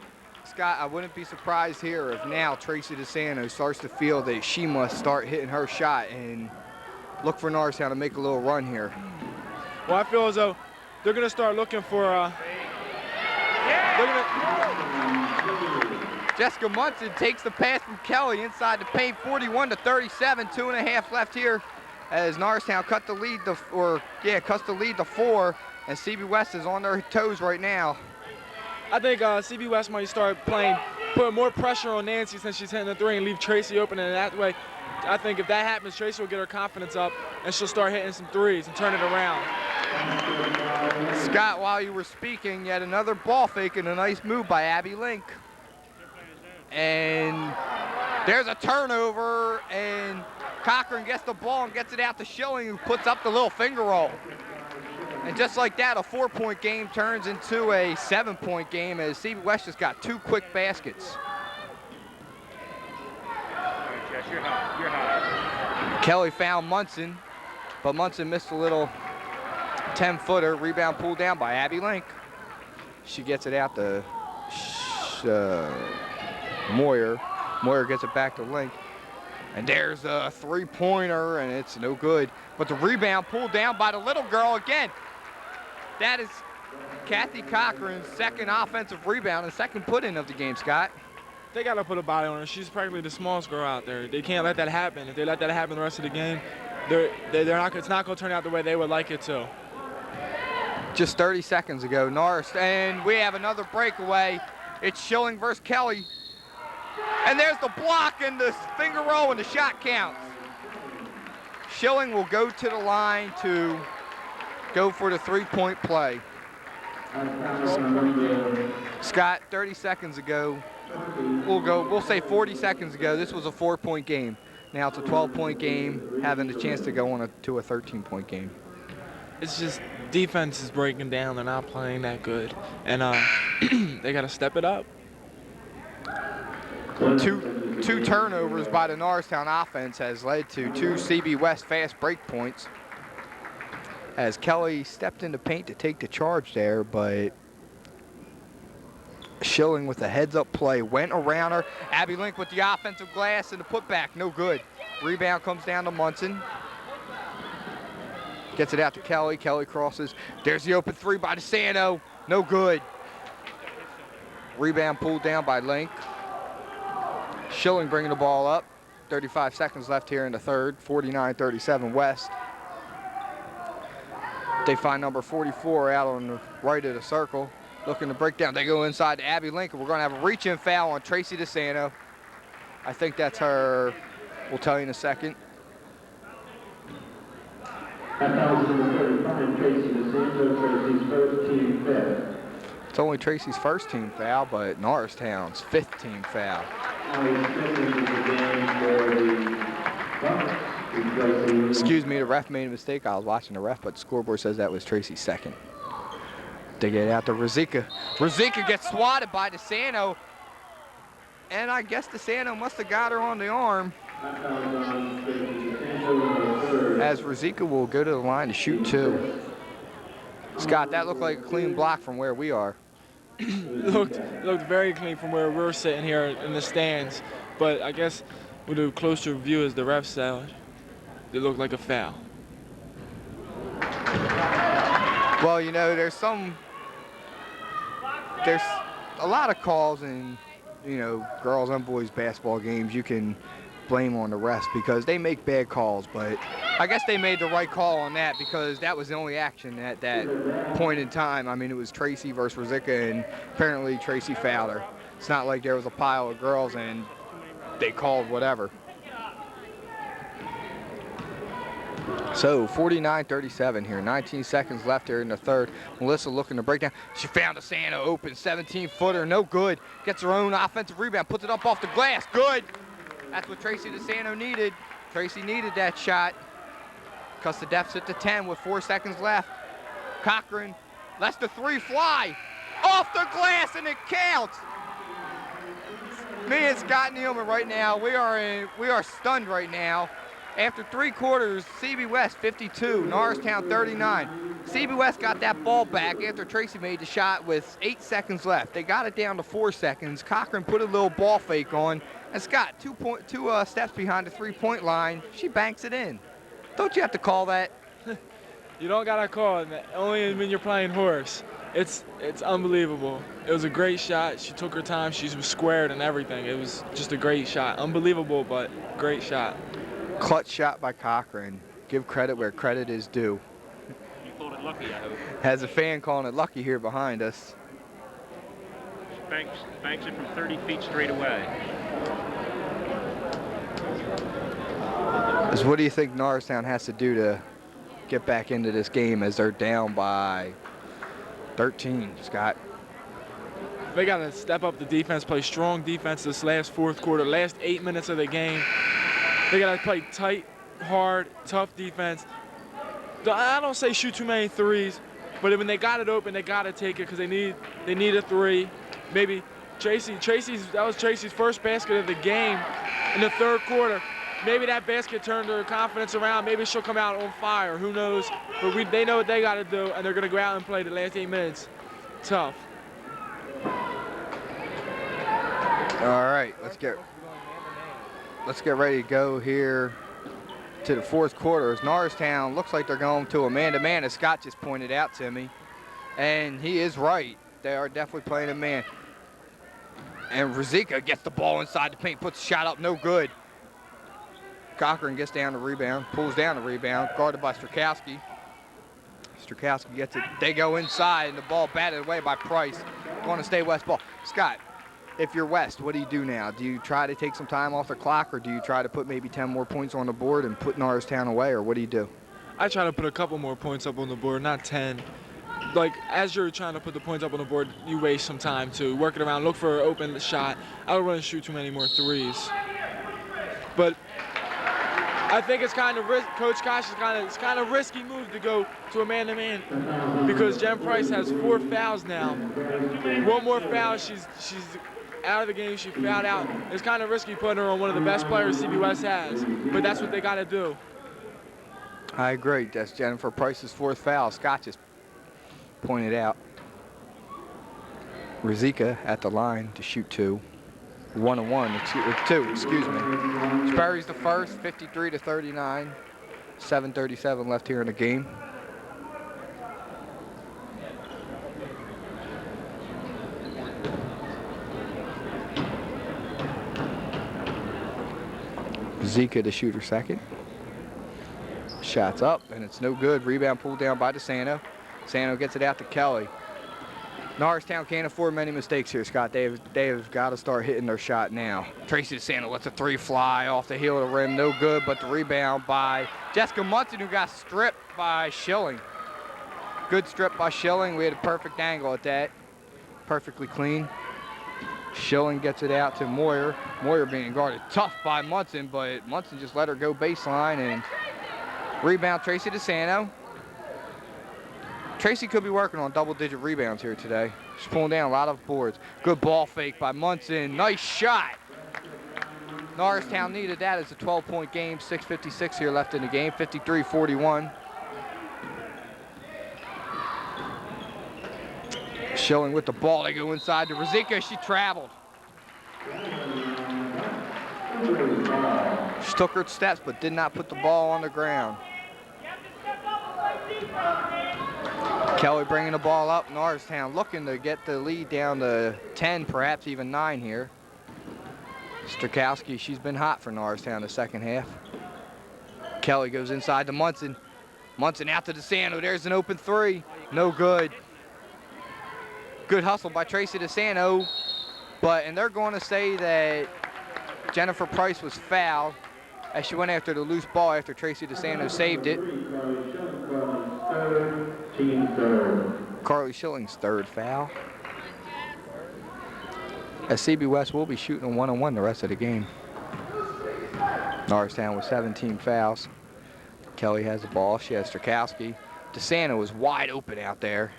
I wouldn't be surprised here if now Tracy DeSanto starts to feel that she must start hitting her shot and look for Norristown to make a little run here. Well, I feel as though they're going to start looking for Jessica Munson takes the pass from Kelly inside the paint, 41-37, 2.5 left here as Norristown cuts the lead to 4, and CB West is on their toes right now. I think CB West might start putting more pressure on Nancy since she's hitting the 3 and leave Tracy open, and that way, I think if that happens, Tracy will get her confidence up and she'll start hitting some 3s and turn it around. Scott, while you were speaking, yet another ball fake and a nice move by Abby Link. And there's a turnover, and Cochran gets the ball and gets it out to Schilling, who puts up the little finger roll. And just like that, a 4-point game turns into a 7-point game as CB West just got 2 quick baskets. Kelly found Munson, but Munson missed a little 10-footer. Rebound pulled down by Abby Link. She gets it out to Moyer. Moyer gets it back to Link. And there's a 3-pointer, and it's no good. But the rebound pulled down by the little girl again. That is Kathy Cochran's second offensive rebound and second put-in of the game, Scott. They got to put a body on her. She's practically the smallest girl out there. They can't let that happen. If they let that happen the rest of the game, it's not going to turn out the way they would like it to. Just 30 seconds ago, and we have another breakaway. It's Schilling versus Kelly. And there's the block and the finger roll, and the shot counts. Schilling will go to the line to go for the 3-point play. Scott, 30 seconds ago, we'll say 40 seconds ago, this was a 4-point game. Now it's a 12-point game, having the chance to go on to a 13-point game. It's just defense is breaking down. They're not playing that good, and they got to step it up. Two turnovers by the Norristown offense has led to 2 CB West fast break points. As Kelly stepped into paint to take the charge there, but Schilling with a heads-up play went around her. Abby Link with the offensive glass and the putback, no good. Rebound comes down to Munson. Gets it out to Kelly. Kelly crosses. There's the open 3 by DeSanto, no good. Rebound pulled down by Link. Schilling bringing the ball up. 35 seconds left here in the third. 49-37 West. They find number 44 out on the right of the circle, looking to break down. They go inside to Abby Link. We're going to have a reach-in foul on Tracy DeSanto. I think that's her. We'll tell you in a second. That foul is number 35, Tracy DeSanto, Tracy's first team foul. It's only Tracy's first team foul, but Norristown's 5th team foul. Excuse me, the ref made a mistake. I was watching the ref, but the scoreboard says that was Tracy's second. They get out to Ruzicka. Ruzicka gets swatted by DeSanto, and I guess DeSanto must have got her on the arm. As Ruzicka will go to the line to shoot 2. Scott, that looked like a clean block from where we are. It looked very clean from where we're sitting here in the stands, but I guess with a closer view as the ref said, it looked like a foul. Well, you know, there's a lot of calls in, you know, girls and boys basketball games. You can blame on the refs because they make bad calls, but I guess they made the right call on that because that was the only action at that point in time. I mean, it was Tracy versus Rosica, and apparently Tracy fouled her. It's not like there was a pile of girls and they called whatever. So 49-37 here, 19 seconds left here in the third. Melissa looking to break down. She found a Santa open 17-footer, no good. Gets her own offensive rebound, puts it up off the glass, good. That's what Tracy DeSanto needed. Tracy needed that shot. Cuts the deficit to 10 with 4 seconds left. Cochran lets the three fly. Off the glass and it counts. Me and Scott Nealman right now, we are stunned right now. After 3 quarters, CB West 52, Norristown 39. CB West got that ball back after Tracy made the shot with 8 seconds left. They got it down to 4 seconds. Cochran put a little ball fake on, and Scott, two steps behind the 3-point line, she banks it in. Don't you have to call that? You don't gotta call it, only when you're playing horse. It's unbelievable. It was a great shot. She took her time. She was squared and everything. It was just a great shot. Unbelievable, but great shot. Clutch shot by Cochran. Give credit where credit is due. You called it lucky, I hope. Has a fan calling it lucky here behind us. She banks it from 30 feet straight away. So what do you think Norristown has to do to get back into this game as they're down by 13, Scott? They got to step up the defense, play strong defense this last 4th quarter, last 8 minutes of the game. They got to play tight, hard, tough defense. I don't say shoot too many threes, but when they got it open, they got to take it because they need a three. Maybe that was Tracy's first basket of the game in the 3rd quarter. Maybe that basket turned her confidence around. Maybe she'll come out on fire. Who knows? But they know what they got to do, and they're going to go out and play the last 8 minutes. Tough. All right, let's get ready to go here to the 4th quarter. As Norristown looks like they're going to a man-to-man, as Scott just pointed out to me. And he is right. They are definitely playing a man. And Rosica gets the ball inside the paint, puts the shot up, no good. Cochran gets down the rebound, pulls down the rebound, guarded by Strakowski. Strakowski gets it. They go inside, and the ball batted away by Price. Going to stay West ball. Scott, if you're West, what do you do now? Do you try to take some time off the clock, or do you try to put maybe 10 more points on the board and put Norristown away, or what do you do? I try to put a couple more points up on the board, not 10. Like, as you're trying to put the points up on the board, you waste some time too. Work it around, look for an open shot. I don't want to shoot too many more threes. But I think it's kind of Coach Kosh it's kind of risky move to go to a man-to-man because Jen Price has 4 fouls now. 1 more foul, she's out of the game. She fouled out. It's kind of risky putting her on one of the best players CB West has, but that's what they got to do. I agree. That's Jennifer Price's 4th foul. Scott just pointed out. Rosica at the line to shoot 2. 2, excuse me. She buries the first, 53-39. 7:37 left here in the game. Zika to shoot her second. Shots up, and it's no good. Rebound pulled down by DeSanto. DeSanto gets it out to Kelly. Norristown can't afford many mistakes here, Scott. They have got to start hitting their shot now. Tracy DeSanto lets a 3 fly off the heel of the rim. No good, but the rebound by Jessica Munson, who got stripped by Schilling. Good strip by Schilling. We had a perfect angle at that. Perfectly clean. Schilling gets it out to Moyer. Moyer being guarded tough by Munson, but Munson just let her go baseline, and rebound Tracy DeSanto. Tracy could be working on double-digit rebounds here today. She's pulling down a lot of boards. Good ball fake by Munson. Nice shot. Norristown needed that as a 12-point game. 6:56 here left in the game. 53-41. Schilling with the ball. They go inside to Rosica. She traveled. She took her steps but did not put the ball on the ground. Kelly bringing the ball up. Norristown looking to get the lead down to 10, perhaps even 9 here. Strakowski, she's been hot for Norristown the second half. Kelly goes inside to Munson. Munson out to DeSanto. There's an open three. No good. Good hustle by Tracy DeSanto. And they're going to say that Jennifer Price was fouled as she went after the loose ball after Tracy DeSanto saved it. Carly Schilling's third foul. As CB West will be shooting a one-on-one the rest of the game. Norristown with 17 fouls. Kelly has the ball. She has Strakowski. DeSanto is wide open out there.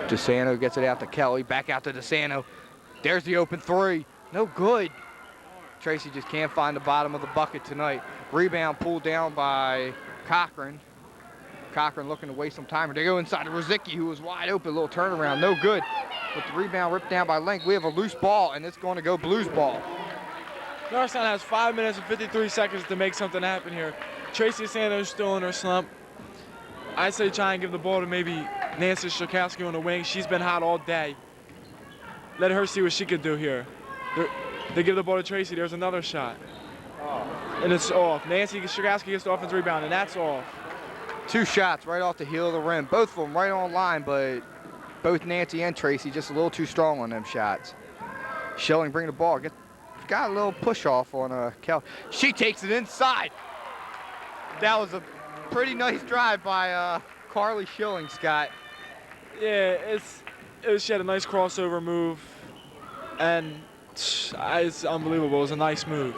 DeSanto gets it out to Kelly. Back out to DeSanto. There's the open three. No good. Tracy just can't find the bottom of the bucket tonight. Rebound pulled down by Cochran. Cochran looking to waste some time. They go inside to Rozicki, who was wide open. Little turnaround, no good. With the rebound ripped down by Link, we have a loose ball, and it's going to go Blues ball. Norristown has 5 minutes and 53 seconds to make something happen here. Tracy Santos still in her slump. I'd say try and give the ball to maybe Nancy Strakowski on the wing. She's been hot all day. Let her see what she could do here. They give the ball to Tracy. There's another shot. And it's off. Nancy Strakowski gets the offensive rebound, and that's off. 2 shots right off the heel of the rim. Both of them right on line, but both Nancy and Tracy just a little too strong on them shots. Schilling bring the ball. Got a little push off on Kelly. She takes it inside. That was a pretty nice drive by Carly Schilling, Scott. Yeah, she had a nice crossover move, and it's unbelievable. It was a nice move.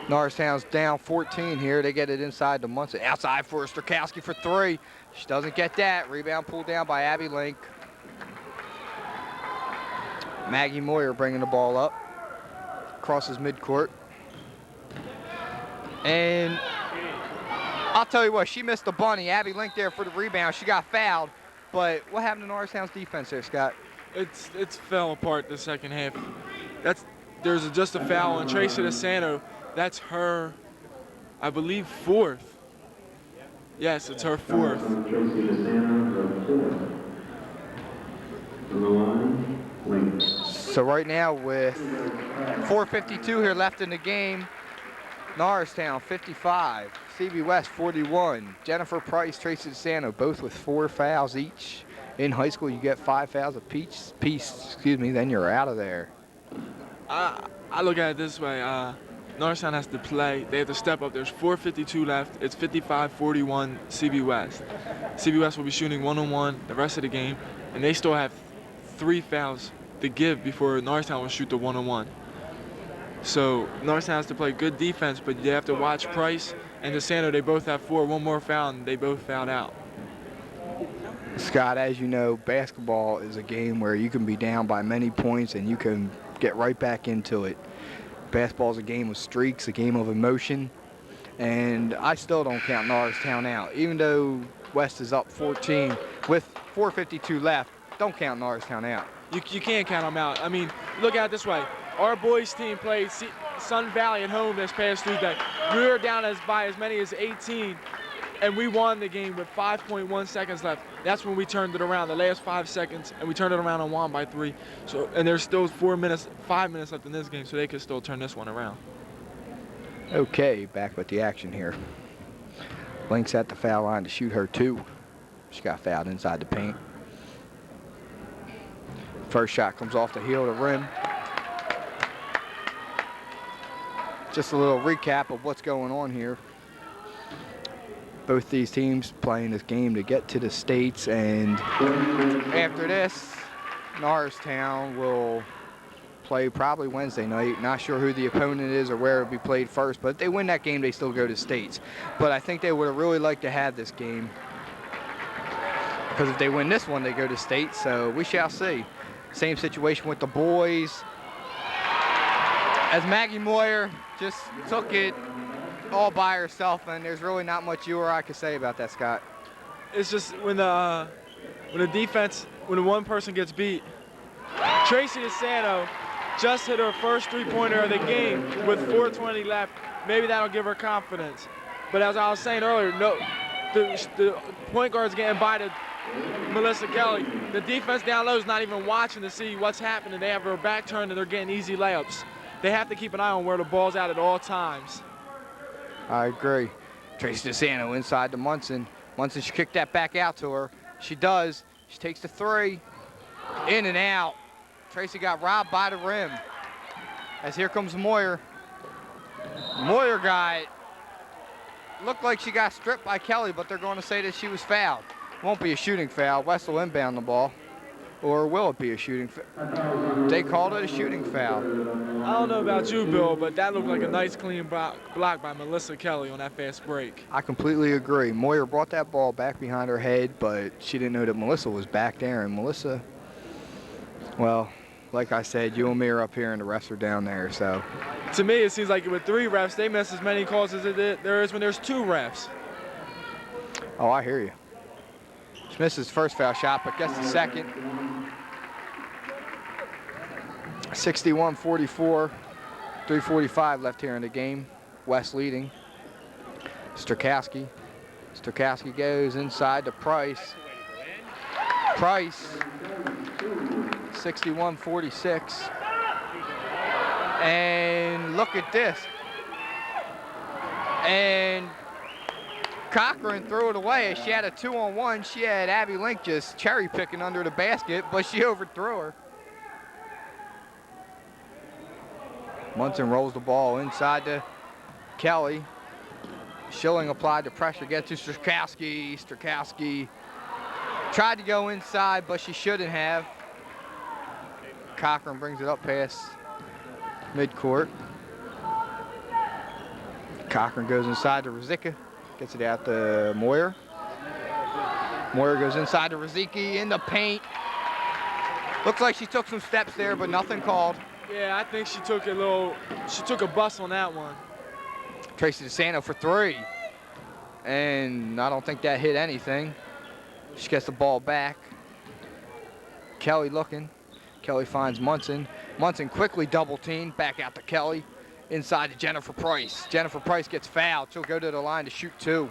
Norristown's down 14 here. They get it inside to Munson. Outside for Strakowski for 3. She doesn't get that. Rebound pulled down by Abby Link. Maggie Moyer bringing the ball up. Crosses midcourt. And I'll tell you what, she missed the bunny. Abby Link there for the rebound. She got fouled. But what happened to Norristown's defense there, Scott? It's fell apart the second half. There's just a foul on Tracy DeSanto. That's her, I believe, 4th. Yes, it's her 4th. So right now with 4:52 here left in the game, Norristown 55, CB West 41. Jennifer Price, Tracy DeSanto, both with 4 fouls each. In high school, you get 5 fouls apiece, then you're out of there. I look at it this way. Norristown has to play. They have to step up. There's 4:52 left. It's 55-41 CB West. CB West will be shooting one-on-one the rest of the game, and they still have 3 fouls to give before Norristown will shoot the one-on-one. So Norristown has to play good defense, but you have to watch Price and DeSanto. They both have 4. One more foul, and they both fouled out. Scott, as you know, basketball is a game where you can be down by many points and you can get right back into it. Basketball is a game of streaks, a game of emotion, and I still don't count Norristown out. Even though West is up 14 with 4:52 left, don't count Norristown out. You can't count them out. I mean, look at it this way. Our boys team played Sun Valley at home this past Tuesday. We were down by as many as 18, and we won the game with 5.1 seconds left. That's when we turned it around, the last 5 seconds, and we turned it around and won by 3. So, and there's still 5 minutes left in this game, so they could still turn this one around. Okay, back with the action here. Link's at the foul line to shoot her 2. She got fouled inside the paint. First shot comes off the heel of the rim. Just a little recap of what's going on here. Both these teams playing this game to get to the States, and after this, Norristown will play probably Wednesday night. Not sure who the opponent is or where it'll be played first, but if they win that game, they still go to States. But I think they would have really liked to have this game, because if they win this one, they go to States, so we shall see. Same situation with the boys, as Maggie Moyer just took it all by herself, and there's really not much you or I could say about that, Scott. It's just when the one person gets beat. Tracy DeSanto just hit her first 3-pointer of the game with 4:20 left. Maybe that'll give her confidence. But as I was saying earlier, no, the point guard's getting by the Melissa Kelly. The defense down low is not even watching to see what's happening. They have their back turned and they're getting easy layups. They have to keep an eye on where the ball's at all times. I agree. Tracy DeSanto inside to Munson. Munson should kick that back out to her. She does. She takes the three. In and out. Tracy got robbed by the rim. As here comes Moyer. Moyer looked like she got stripped by Kelly, but they're going to say that she was fouled. Won't be a shooting foul. West will inbound the ball. Or will it be a shooting foul? They called it a shooting foul. I don't know about you, Bill, but that looked like a nice clean block by Melissa Kelly on that fast break. I completely agree. Moyer brought that ball back behind her head, but she didn't know that Melissa was back there. And Melissa, well, like I said, you and me are up here and the refs are down there, so. To me, it seems like with 3 refs, they miss as many calls as there is when there's 2 refs. Oh, I hear you. She missed his first foul shot, but gets the second. 61-44, 3:45 left here in the game. West leading. Strakowski. Strakowski goes inside to Price. Price, 61-46. And look at this. And Cochran threw it away as she had a 2-on-1. She had Abby Link just cherry picking under the basket, but she overthrew her. Munson rolls the ball inside to Kelly. Schilling applied the pressure, gets to Strakowski. Strakowski tried to go inside, but she shouldn't have. Cochran brings it up past midcourt. Cochran goes inside to Rizika. Gets it out to Moyer. Moyer goes inside to Riziki in the paint. Looks like she took some steps there, but nothing called. Yeah, I think she took a bus on that one. Tracy DeSanto for 3. And I don't think that hit anything. She gets the ball back. Kelly looking. Kelly finds Munson. Munson quickly double teamed. Back out to Kelly. Inside to Jennifer Price. Jennifer Price gets fouled. She'll go to the line to shoot 2.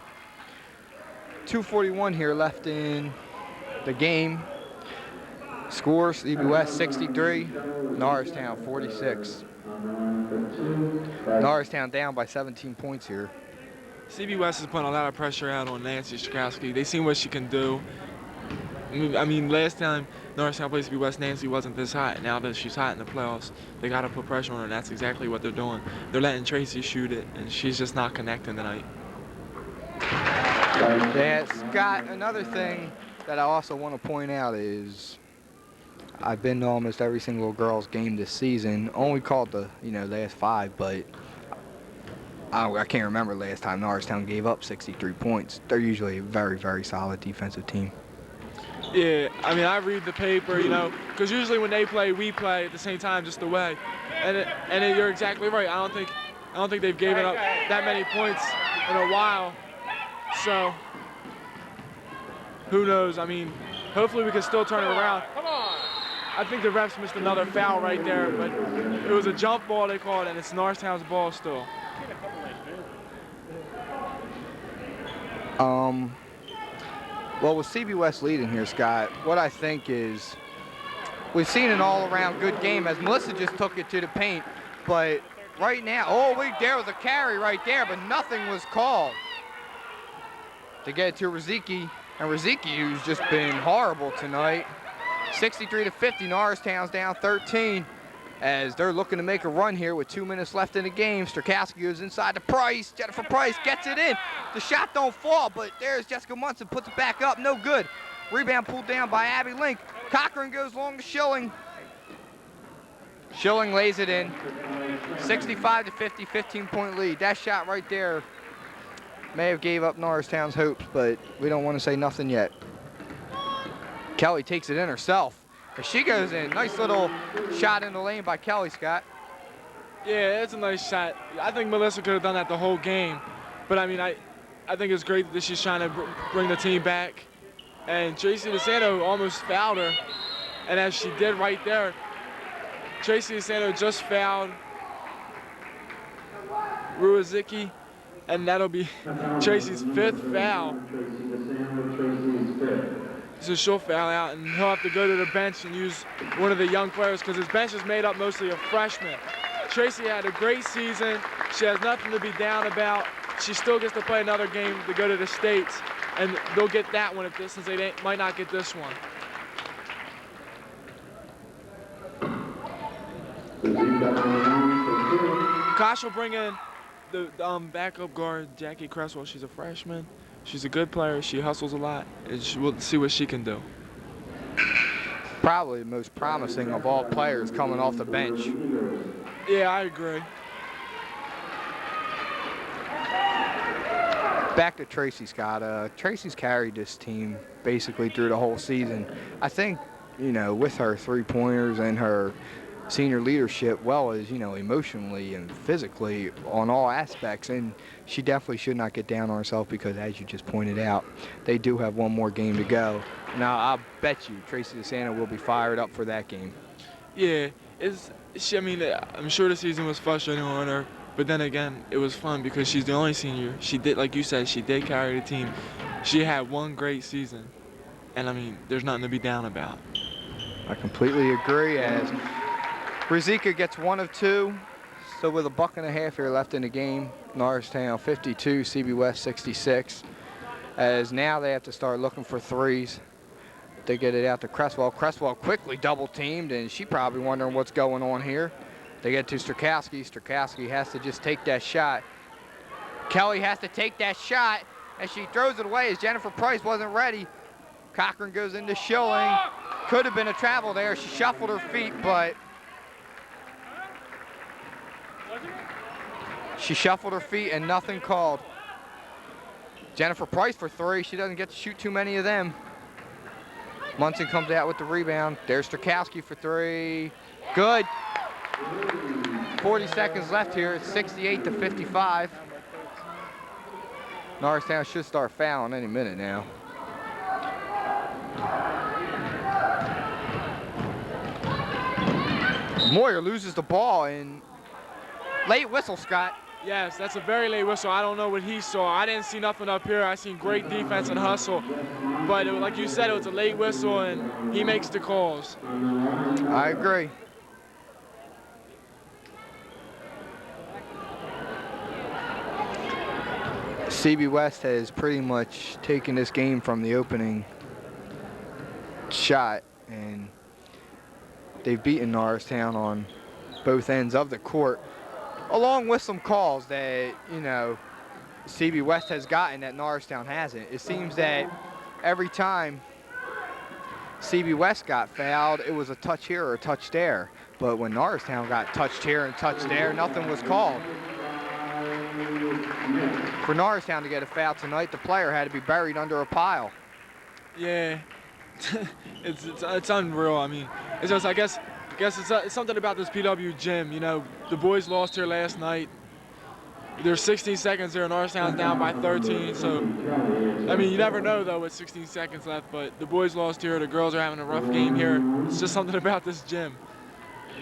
2:41 here left in the game. Scores, CB West 63, Norristown 46. Norristown down by 17 points here. CB West is putting a lot of pressure out on Nancy Strakowski. They seen what she can do. I mean, last time Norristown played CB West, Nancy wasn't this hot. Now that she's hot in the playoffs, they got to put pressure on her, and that's exactly what they're doing. They're letting Tracy shoot it, and she's just not connecting tonight. Yeah, Scott, another thing that I also want to point out is I've been to almost every single girls game this season. Only called the last 5, but I can't remember last time Norristown gave up 63 points. They're usually a very, very solid defensive team. Yeah, I mean, I read the paper, because usually when they play, we play at the same time, just the way. And you're exactly right. I don't think they've given up that many points in a while. So who knows? I mean, hopefully we can still turn it around. Come on. I think the refs missed another foul right there, but it was a jump ball they called, and it's Norristown's ball still. Well, with CB West leading here, Scott, what I think is we've seen an all-around good game as Melissa just took it to the paint, but right now, there was a carry right there, but nothing was called to get it to Riziki, and Riziki, who's just been horrible tonight. 63-50, Norristown's down 13 as they're looking to make a run here with 2 minutes left in the game. Strakowski goes inside to Price. Jennifer Price gets it in. The shot don't fall, but there's Jessica Munson, puts it back up, no good. Rebound pulled down by Abby Link. Cochran goes long to Schilling. Schilling lays it in. 65-50, 15-point lead. That shot right there may have gave up Norristown's hopes, but we don't want to say nothing yet. Kelly takes it in herself. As she goes in, nice little shot in the lane by Kelly, Scott. Yeah, it's a nice shot. I think Melissa could have done that the whole game. But I mean, I think it's great that she's trying to bring the team back. And Tracy DeSanto almost fouled her. And as she did right there, Tracy DeSanto just fouled Ruizicki, and that'll be Tracy's 5th foul. so she'll foul out, and he'll have to go to the bench and use one of the young players because his bench is made up mostly of freshmen. Tracy had a great season. She has nothing to be down about. She still gets to play another game to go to the States, and they'll get that one since they might not get this one. Kosh will bring in the backup guard, Jackie Cresswell. She's a freshman. She's a good player. She hustles a lot, and we'll see what she can do. Probably the most promising of all players coming off the bench. Yeah, I agree. Back to Tracy Scott. Tracy's carried this team basically through the whole season. I think, you know, with her three-pointers and her senior leadership, well as, you know, emotionally and physically on all aspects, and she definitely should not get down on herself because, as you just pointed out, they do have one more game to go. Now, I'll bet you Tracy DeSanta will be fired up for that game. Yeah, I mean, I'm sure the season was frustrating on her, but then again, it was fun because she's the only senior. She did, like you said, she did carry the team. She had one great season, and I mean, there's nothing to be down about. I completely agree. As Rizika gets 1 of 2, so with a $1.50 here left in the game, Norristown 52, CB West 66. As now they have to start looking for threes. They get it out to Cresswell. Cresswell quickly double teamed, and she probably wondering what's going on here. They get to Strakowski. Strakowski has to just take that shot. Kelly has to take that shot, and she throws it away as Jennifer Price wasn't ready. Cochran goes into Schilling. Could have been a travel there. She shuffled her feet, but she shuffled her feet and nothing called. Jennifer Price for 3. She doesn't get to shoot too many of them. Munson comes out with the rebound. There's Strakowski for 3. Good. 40 seconds left here. It's 68-55. Norristown should start fouling any minute now. Moyer loses the ball, and late whistle, Scott. Yes, that's a very late whistle. I don't know what he saw. I didn't see nothing up here. I seen great defense and hustle. But like you said, it was a late whistle, and he makes the calls. I agree. CB West has pretty much taken this game from the opening shot, and they've beaten Norristown on both ends of the court, along with some calls that, you know, CB West has gotten that Norristown hasn't. It seems that every time CB West got fouled, it was a touch here or a touch there. But when Norristown got touched here and touched there, nothing was called. For Norristown to get a foul tonight, the player had to be buried under a pile. Yeah, it's unreal. I mean, it's just, I guess it's something about this PW gym. You know, the boys lost here last night. There's 16 seconds here, and Norristown's down by 13. So, I mean, you never know though with 16 seconds left. But the boys lost here. The girls are having a rough game here. It's just something about this gym.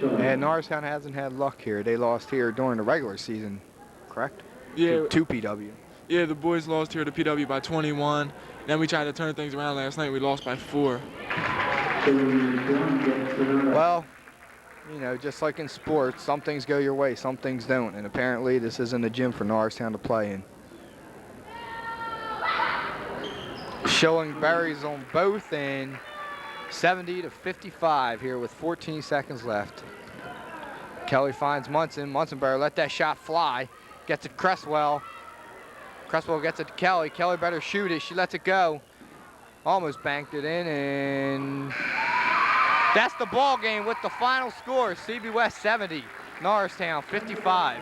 And Norristown hasn't had luck here. They lost here during the regular season, correct? Yeah. To PW. Yeah, the boys lost here to PW by 21. Then we tried to turn things around last night. We lost by 4. Well, you know, just like in sports, some things go your way, some things don't. And apparently this isn't a gym for Norristown to play in. Showing berries on both, and 70-55 here with 14 seconds left. Kelly finds Munson. Munson better let that shot fly. Gets it Cresswell. Cresswell gets it to Kelly. Kelly better shoot it. She lets it go. Almost banked it in, and that's the ball game with the final score. CB West 70, Norristown 55.